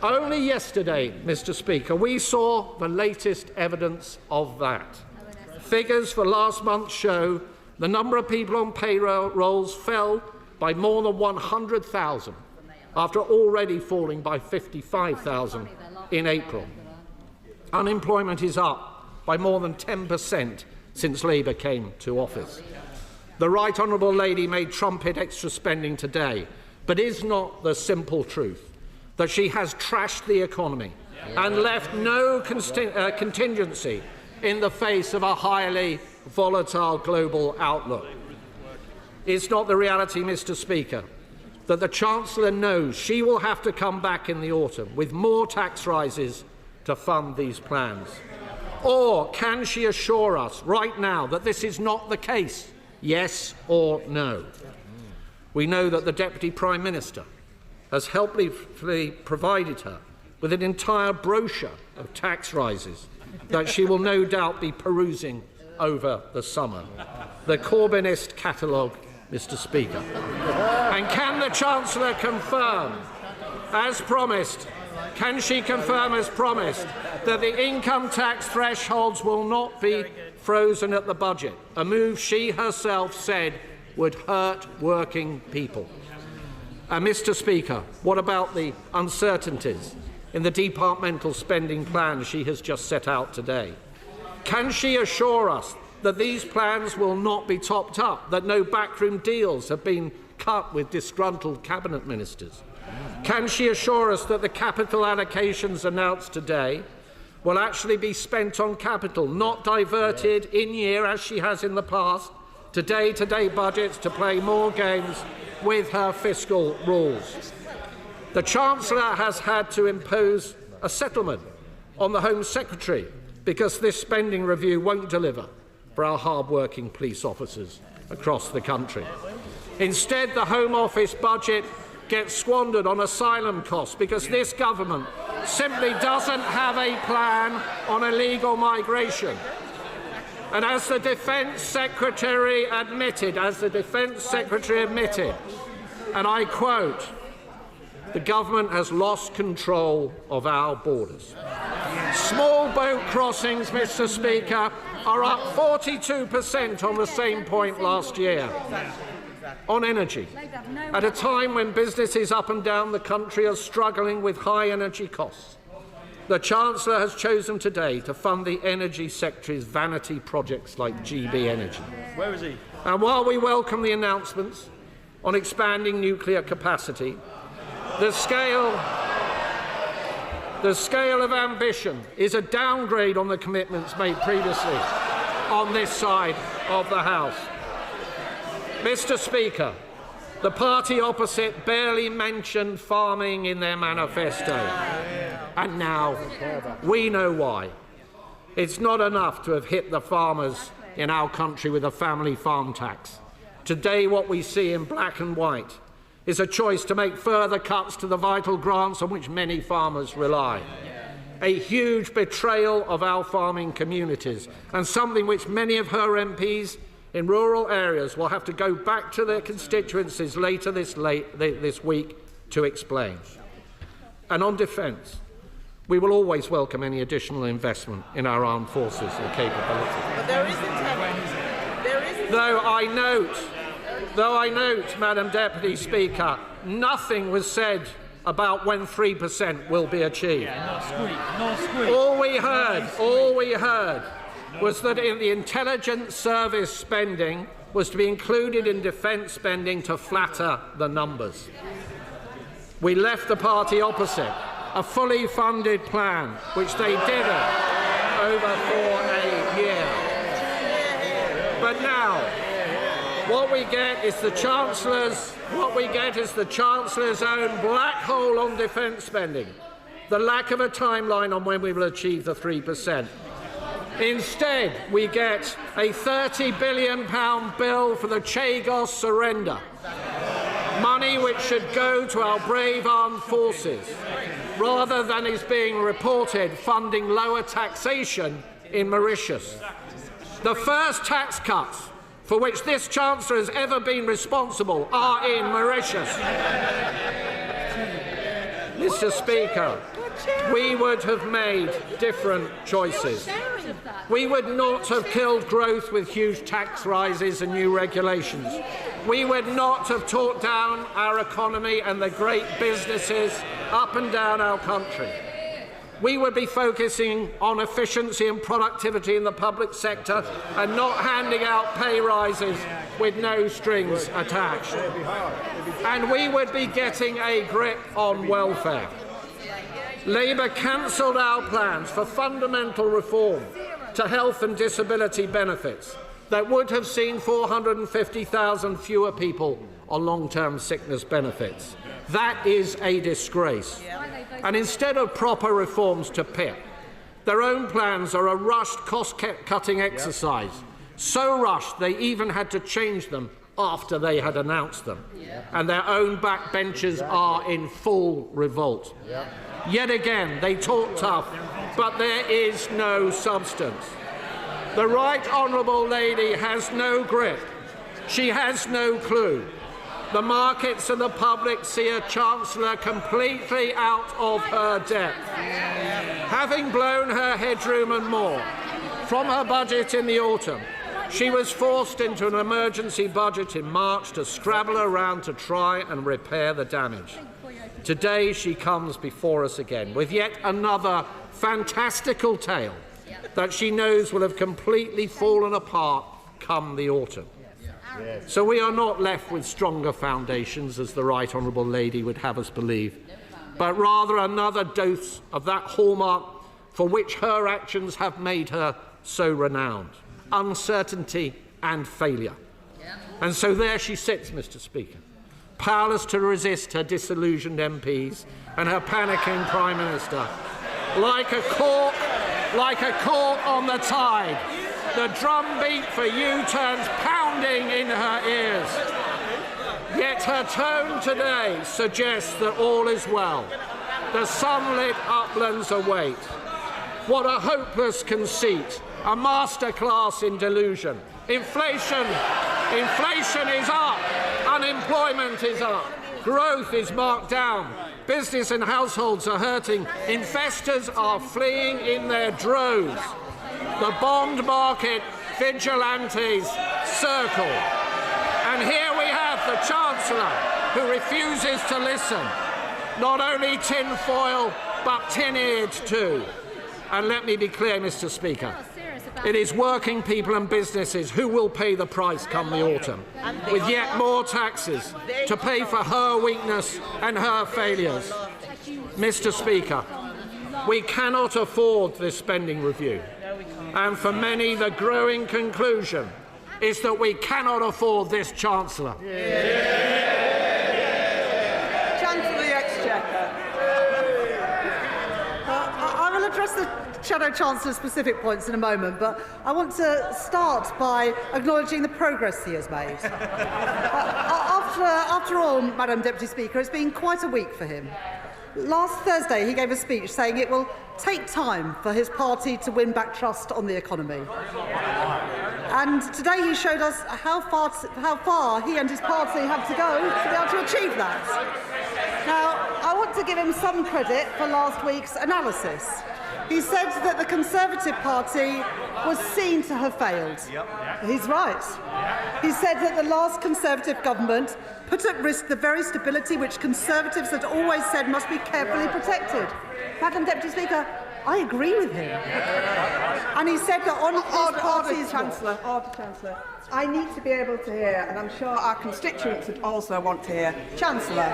Only yesterday, Mr. Speaker, we saw the latest evidence of that. Figures for last month show the number of people on payrolls fell by more than 100,000 after already falling by 55,000 in April. Unemployment is up by more than 10% since Labour came to office. The Right Honourable Lady made trumpet extra spending today, but is not the simple truth that she has trashed the economy and left no contingency in the face of a highly volatile global outlook? It's not the reality, Mr. Speaker, that the Chancellor knows she will have to come back in the autumn with more tax rises to fund these plans? Or can she assure us right now that this is not the case? Yes or no? We know that the Deputy Prime Minister has helpfully provided her with an entire brochure of tax rises that she will no doubt be perusing over the summer. The Corbynist catalogue, Mr. Speaker. And can the Chancellor confirm, as promised, can she confirm as promised that the income tax thresholds will not be frozen at the budget, a move she herself said would hurt working people? And Mr. Speaker, what about the uncertainties in the departmental spending plans she has just set out today? Can she assure us that these plans will not be topped up, that no backroom deals have been cut with disgruntled cabinet ministers? Can she assure us that the capital allocations announced today will actually be spent on capital, not diverted in year, as she has in the past, to day-to-day budgets to play more games with her fiscal rules? The Chancellor has had to impose a settlement on the Home Secretary because this spending review won't deliver for our hard-working police officers across the country. Instead, the Home Office budget gets squandered on asylum costs because this government simply doesn't have a plan on illegal migration. And as the Defence Secretary admitted, and I quote, the government has lost control of our borders. Small boat crossings, Mr. Speaker, are up 42% on the same point last year. On energy, at a time when businesses up and down the country are struggling with high energy costs, the Chancellor has chosen today to fund the Energy Secretary's vanity projects like GB Energy. Where is he? And while we welcome the announcements on expanding nuclear capacity, the scale of ambition is a downgrade on the commitments made previously on this side of the House. Mr. Speaker, the party opposite barely mentioned farming in their manifesto. And now we know why. It's not enough to have hit the farmers in our country with a family farm tax. Today, what we see in black and white is a choice to make further cuts to the vital grants on which many farmers rely. A huge betrayal of our farming communities, and something which many of her MPs in rural areas will have to go back to their constituencies later this week to explain. And on defence, we will always welcome any additional investment in our armed forces and capability. But there isn't any. Though I note, Madam Deputy Speaker, nothing was said about when 3% will be achieved. All we heard was that in the intelligence service spending was to be included in defence spending to flatter the numbers. We left the party opposite a fully funded plan, which they didn't over for a year. But now, what we get is the Chancellor's own black hole on defence spending, the lack of a timeline on when we will achieve the 3%. Instead, we get a £30 billion bill for the Chagos surrender, money which should go to our brave armed forces, rather than is being reported funding lower taxation in Mauritius. The first tax cuts for which this Chancellor has ever been responsible are in Mauritius. Mr. Speaker, we would have made different choices. We would not have killed growth with huge tax rises and new regulations. We would not have taught down our economy and the great businesses up and down our country. We would be focusing on efficiency and productivity in the public sector and not handing out pay rises with no strings attached. And we would be getting a grip on welfare. Labour cancelled our plans for fundamental reform to health and disability benefits that would have seen 450,000 fewer people on long-term sickness benefits. That is a disgrace. And instead of proper reforms to PIP, their own plans are a rushed cost-cutting exercise, so rushed they even had to change them after they had announced them. And their own backbenchers are in full revolt. Yet again, they talk tough, but there is no substance. The Right Honourable Lady has no grip. She has no clue. The markets and the public see a Chancellor completely out of her depth. Having blown her headroom and more from her budget in the autumn, she was forced into an emergency budget in March to scrabble around to try and repair the damage. Today she comes before us again with yet another fantastical tale that she knows will have completely fallen apart come the autumn. So we are not left with stronger foundations, as the Right Honourable Lady would have us believe, but rather another dose of that hallmark for which her actions have made her so renowned: uncertainty and failure. And so there she sits, Mr. Speaker, powerless to resist her disillusioned MPs and her panicking Prime Minister, like a cork on the tide. The drumbeat for U-turns pounding in her ears. Yet her tone today suggests that all is well. The sunlit uplands await. What a hopeless conceit, a masterclass in delusion. Inflation is up, unemployment is up, growth is marked down, business and households are hurting, investors are fleeing in their droves. The bond market vigilantes circle. And here we have the Chancellor who refuses to listen. Not only tinfoil, but tin-eared too. And let me be clear, Mr. Speaker, it is working people and businesses who will pay the price come the autumn, with yet more taxes to pay for her weakness and her failures. Mr. Speaker, we cannot afford this spending review. And for many, the growing conclusion is that we cannot afford this Chancellor. Chancellor of the Exchequer. I will address address the Shadow Chancellor's specific points in a moment, but I want to start by acknowledging the progress he has made. After all, Madam Deputy Speaker, it's been quite a week for him. Last Thursday, he gave a speech saying it will take time for his party to win back trust on the economy. And today he showed us how far he and his party have to go to be able to achieve that. Now, I want to give him some credit for last week's analysis. He said that the Conservative Party was seen to have failed. He's right. He said that the last Conservative government put at risk the very stability which Conservatives had always said must be carefully protected. Madam Deputy Speaker, I agree with him. And he said that on his party's... Chancellor, I need to be able to hear, and I'm sure our constituents would also want to hear. Chancellor.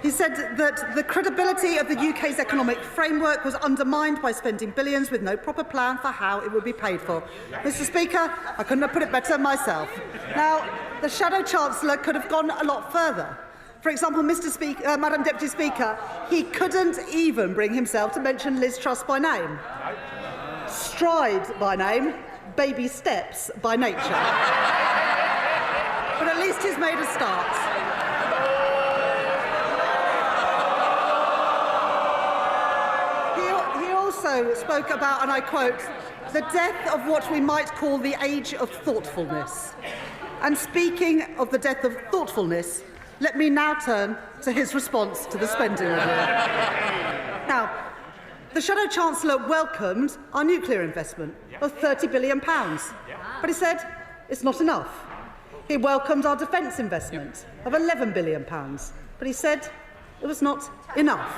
He said that the credibility of the UK's economic framework was undermined by spending billions with no proper plan for how it would be paid for. Mr. Speaker, I couldn't have put it better myself. Now, the Shadow Chancellor could have gone a lot further. For example, Madam Deputy Speaker, he couldn't even bring himself to mention Liz Truss by name. Stride by name, baby steps by nature. But at least he's made a start. He also spoke about, and I quote, the death of what we might call the age of thoughtfulness. And speaking of the death of thoughtfulness, let me now turn to his response to the spending review. Now, the Shadow Chancellor welcomed our nuclear investment of £30 billion, but he said it's not enough. He welcomed our defence investment of £11 billion, but he said it was not enough.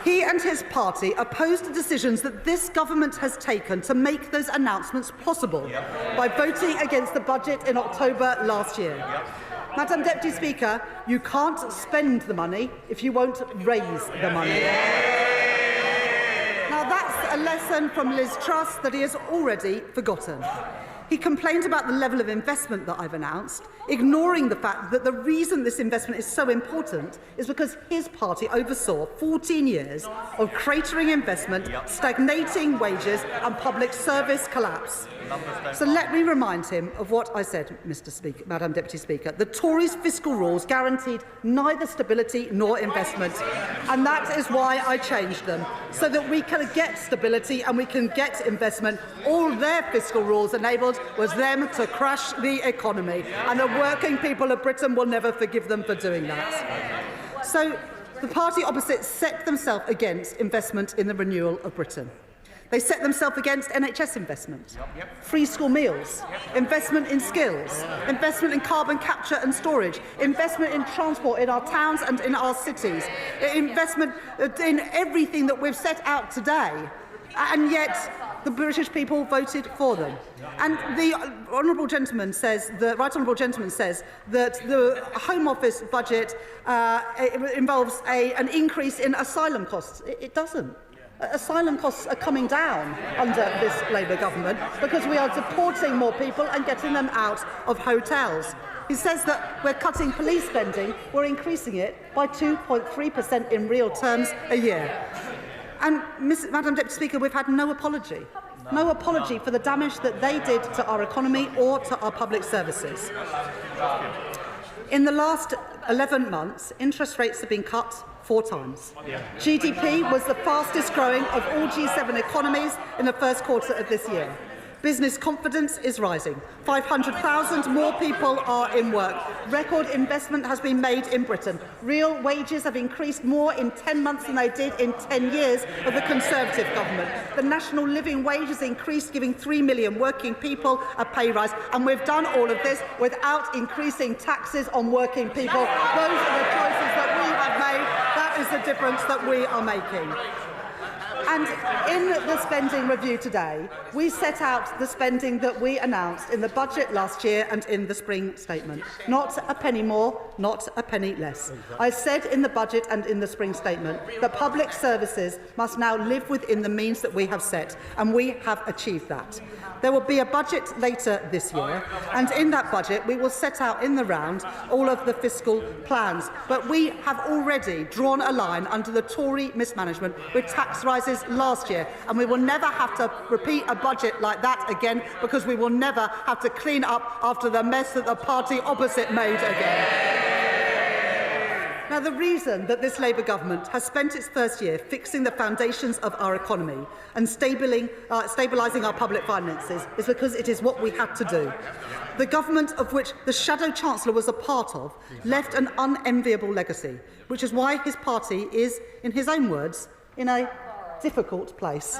He and his party opposed the decisions that this government has taken to make those announcements possible by voting against the budget in October last year. Madam Deputy Speaker, you can't spend the money if you won't raise the money. Now that's a lesson from Liz Truss that he has already forgotten. He complained about the level of investment that I've announced, ignoring the fact that the reason this investment is so important is because his party oversaw 14 years of cratering investment, stagnating wages and public service collapse. So let me remind him of what I said, Madam Deputy Speaker. The Tories' fiscal rules guaranteed neither stability nor investment, and that is why I changed them, so that we can get stability and we can get investment. All their fiscal rules enabled was them to crash the economy, and the working people of Britain will never forgive them for doing that. So the party opposite set themselves against investment in the renewal of Britain. They set themselves against NHS investment, free school meals, investment in skills, investment in carbon capture and storage, investment in transport in our towns and in our cities, investment in everything that we've set out today. And yet the British people voted for them. And the honourable gentleman says, the right honourable gentleman says that the Home Office budget involves an increase in asylum costs. It doesn't. Asylum costs are coming down under this Labour government because we are deporting more people and getting them out of hotels. He says that we're cutting police spending, we're increasing it by 2.3% in real terms a year. And, Madam Deputy Speaker, we've had no apology. No apology for the damage that they did to our economy or to our public services. In the last 11 months, interest rates have been cut 4 times. GDP was the fastest growing of all G7 economies in the first quarter of this year. Business confidence is rising. 500,000 more people are in work. Record investment has been made in Britain. Real wages have increased more in 10 months than they did in 10 years of the Conservative government. The national living wage has increased, giving 3 million working people a pay rise. And we've done all of this without increasing taxes on working people. Those are the choices that we have made. That is the difference that we are making. And in the spending review today, we set out the spending that we announced in the budget last year and in the spring statement. Not a penny more, not a penny less. I said in the budget and in the spring statement that public services must now live within the means that we have set, and we have achieved that. There will be a budget later this year, and in that budget we will set out in the round all of the fiscal plans. But we have already drawn a line under the Tory mismanagement with tax rises last year, and we will never have to repeat a budget like that again, because we will never have to clean up after the mess that the party opposite made again. Now, the reason that this Labour government has spent its first year fixing the foundations of our economy and stabilising our public finances is because it is what we had to do. The government of which the Shadow Chancellor was a part of left an unenviable legacy, which is why his party is, in his own words, in a difficult place.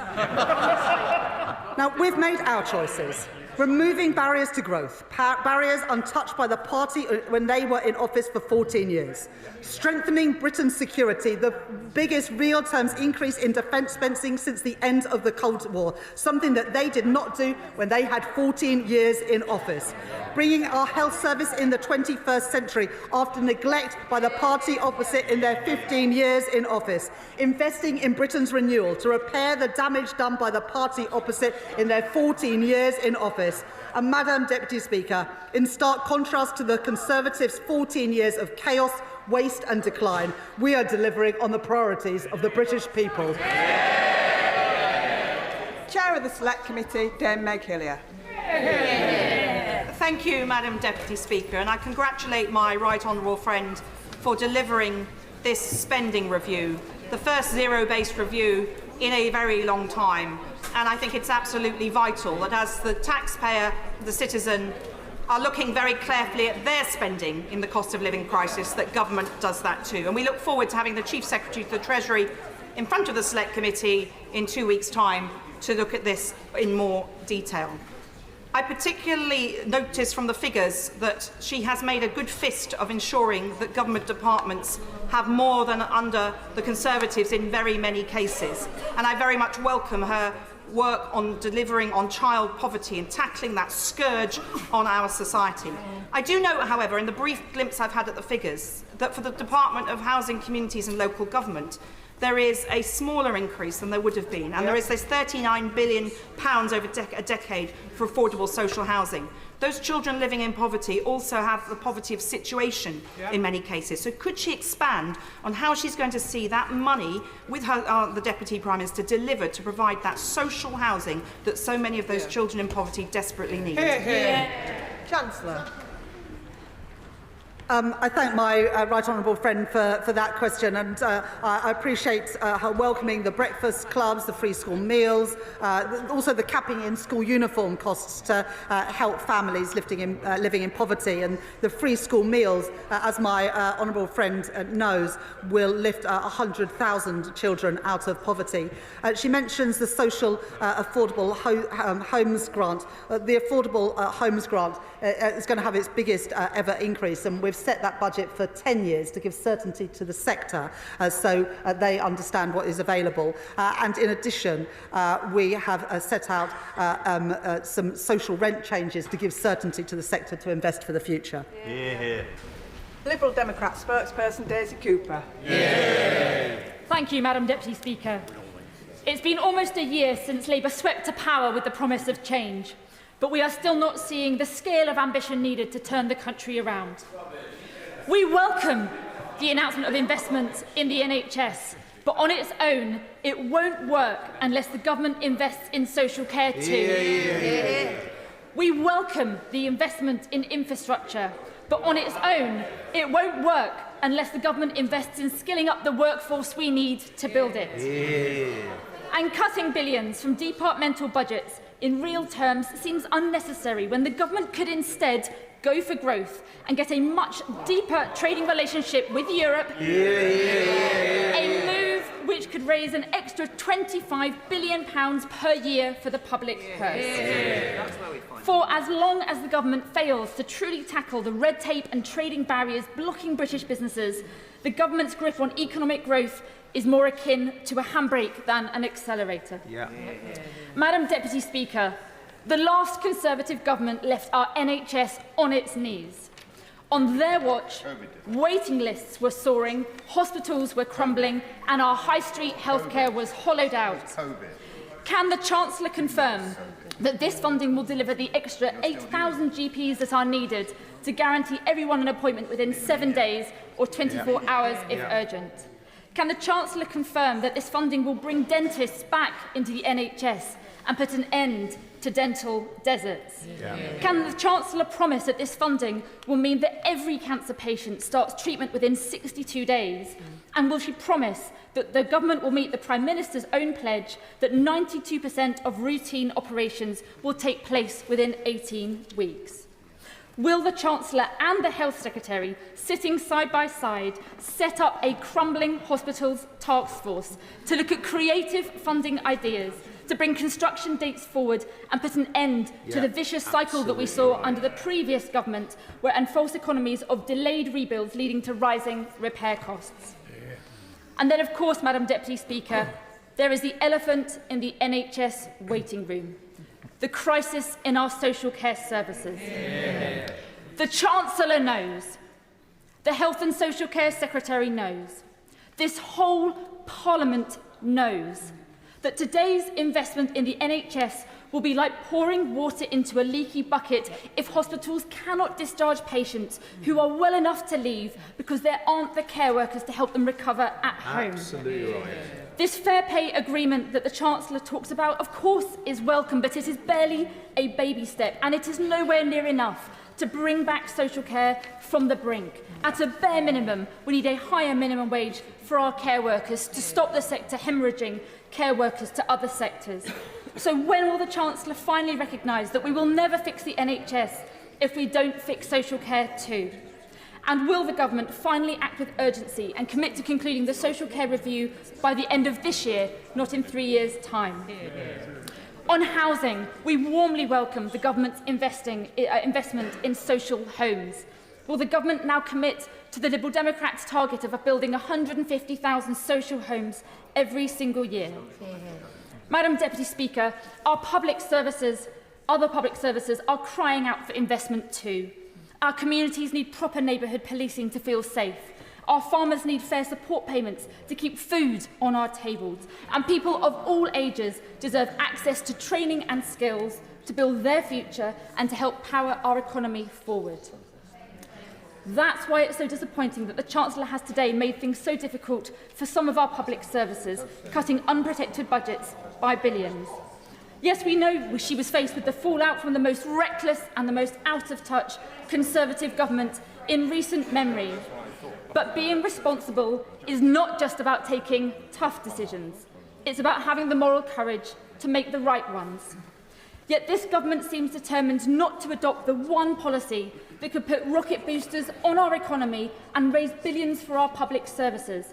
Now, we've made our choices. Removing barriers to growth, barriers untouched by the party when they were in office for 14 years. Strengthening Britain's security, the biggest real terms increase in defence spending since the end of the Cold War, something that they did not do when they had 14 years in office. Bringing our health service in the 21st century after neglect by the party opposite in their 15 years in office. Investing in Britain's renewal to repair the damage done by the party opposite in their 14 years in office. And, Madam Deputy Speaker, in stark contrast to the Conservatives' 14 years of chaos, waste and decline, we are delivering on the priorities of the British people. Chair of the Select Committee, Dame Meg Hillier. Thank you, Madam Deputy Speaker, and I congratulate my right honourable friend for delivering this spending review, the first zero-based review in a very long time. And I think it's absolutely vital that as the taxpayer, the citizen, are looking very carefully at their spending in the cost of living crisis, that government does that too. And we look forward to having the Chief Secretary to the Treasury in front of the Select Committee in 2 weeks' time to look at this in more detail. I particularly notice from the figures that she has made a good fist of ensuring that government departments have more than under the Conservatives in very many cases. And I very much welcome her work on delivering on child poverty and tackling that scourge on our society. I do note, however, in the brief glimpse I've had at the figures, that for the Department of Housing, Communities and Local Government, there is a smaller increase than there would have been, and there is this £39 billion over a decade for affordable social housing. Those children living in poverty also have the poverty of situation in many cases. So could she expand on how she's going to see that money with her, the Deputy Prime Minister delivered to provide that social housing that so many of those children in poverty desperately need? Chancellor. I thank my right honourable friend for that question, and I appreciate her welcoming the breakfast clubs, the free school meals, also the capping in school uniform costs to help families living in poverty, and the free school meals, as my honourable friend knows, will lift 100,000 children out of poverty. She mentions the social affordable homes grant. The affordable homes grant is going to have its biggest ever increase, and we've set that budget for 10 years to give certainty to the sector so they understand what is available. And in addition, we have set out some social rent changes to give certainty to the sector to invest for the future. Liberal Democrat spokesperson Daisy Cooper. Thank you, Madam Deputy Speaker. It's been almost a year since Labour swept to power with the promise of change, but we are still not seeing the scale of ambition needed to turn the country around. We welcome the announcement of investments in the NHS, but on its own, it won't work unless the government invests in social care too. We welcome the investment in infrastructure, but on its own, it won't work unless the government invests in skilling up the workforce we need to build it. And cutting billions from departmental budgets in real terms seems unnecessary when the government could instead go for growth and get a much deeper trading relationship with Europe, a move which could raise an extra £25 billion per year for the public purse. For as long as the government fails to truly tackle the red tape and trading barriers blocking British businesses, the government's grip on economic growth is more akin to a handbrake than an accelerator. Madam Deputy Speaker, the last Conservative government left our NHS on its knees. On their watch, waiting lists were soaring, hospitals were crumbling, and our high street healthcare was hollowed out. Can the Chancellor confirm that this funding will deliver the extra 8,000 GPs that are needed to guarantee everyone an appointment within 7 days or 24 hours if urgent? Can the Chancellor confirm that this funding will bring dentists back into the NHS and put an end to dental deserts? Can the Chancellor promise that this funding will mean that every cancer patient starts treatment within 62 days? And will she promise that the government will meet the Prime Minister's own pledge that 92% of routine operations will take place within 18 weeks? Will the Chancellor and the Health Secretary, sitting side by side, set up a crumbling hospitals task force to look at creative funding ideas, to bring construction dates forward and put an end to the vicious cycle that we saw under the previous government and false economies of delayed rebuilds leading to rising repair costs? And then, of course, Madam Deputy Speaker, there is the elephant in the NHS waiting room, the crisis in our social care services. The Chancellor knows. The Health and Social Care Secretary knows. This whole Parliament knows that today's investment in the NHS will be like pouring water into a leaky bucket if hospitals cannot discharge patients who are well enough to leave because there aren't the care workers to help them recover at home. Absolutely right. This fair pay agreement that the Chancellor talks about, of course, is welcome, but it is barely a baby step, and it is nowhere near enough to bring back social care from the brink. At a bare minimum, we need a higher minimum wage for our care workers to stop the sector hemorrhaging care workers to other sectors. So when will the Chancellor finally recognise that we will never fix the NHS if we don't fix social care too? And will the government finally act with urgency and commit to concluding the social care review by the end of this year, not in 3 years' time? On housing, we warmly welcome the government's investment in social homes. Will the government now commit to the Liberal Democrats' target of building 150,000 social homes every single year? Madam Deputy Speaker, other public services are crying out for investment too. Our communities need proper neighbourhood policing to feel safe. Our farmers need fair support payments to keep food on our tables. And people of all ages deserve access to training and skills to build their future and to help power our economy forward. That's why it's so disappointing that the Chancellor has today made things so difficult for some of our public services, cutting unprotected budgets by billions. Yes, we know she was faced with the fallout from the most reckless and the most out-of-touch Conservative government in recent memory. But being responsible is not just about taking tough decisions. It's about having the moral courage to make the right ones. Yet this government seems determined not to adopt the one policy that could put rocket boosters on our economy and raise billions for our public services.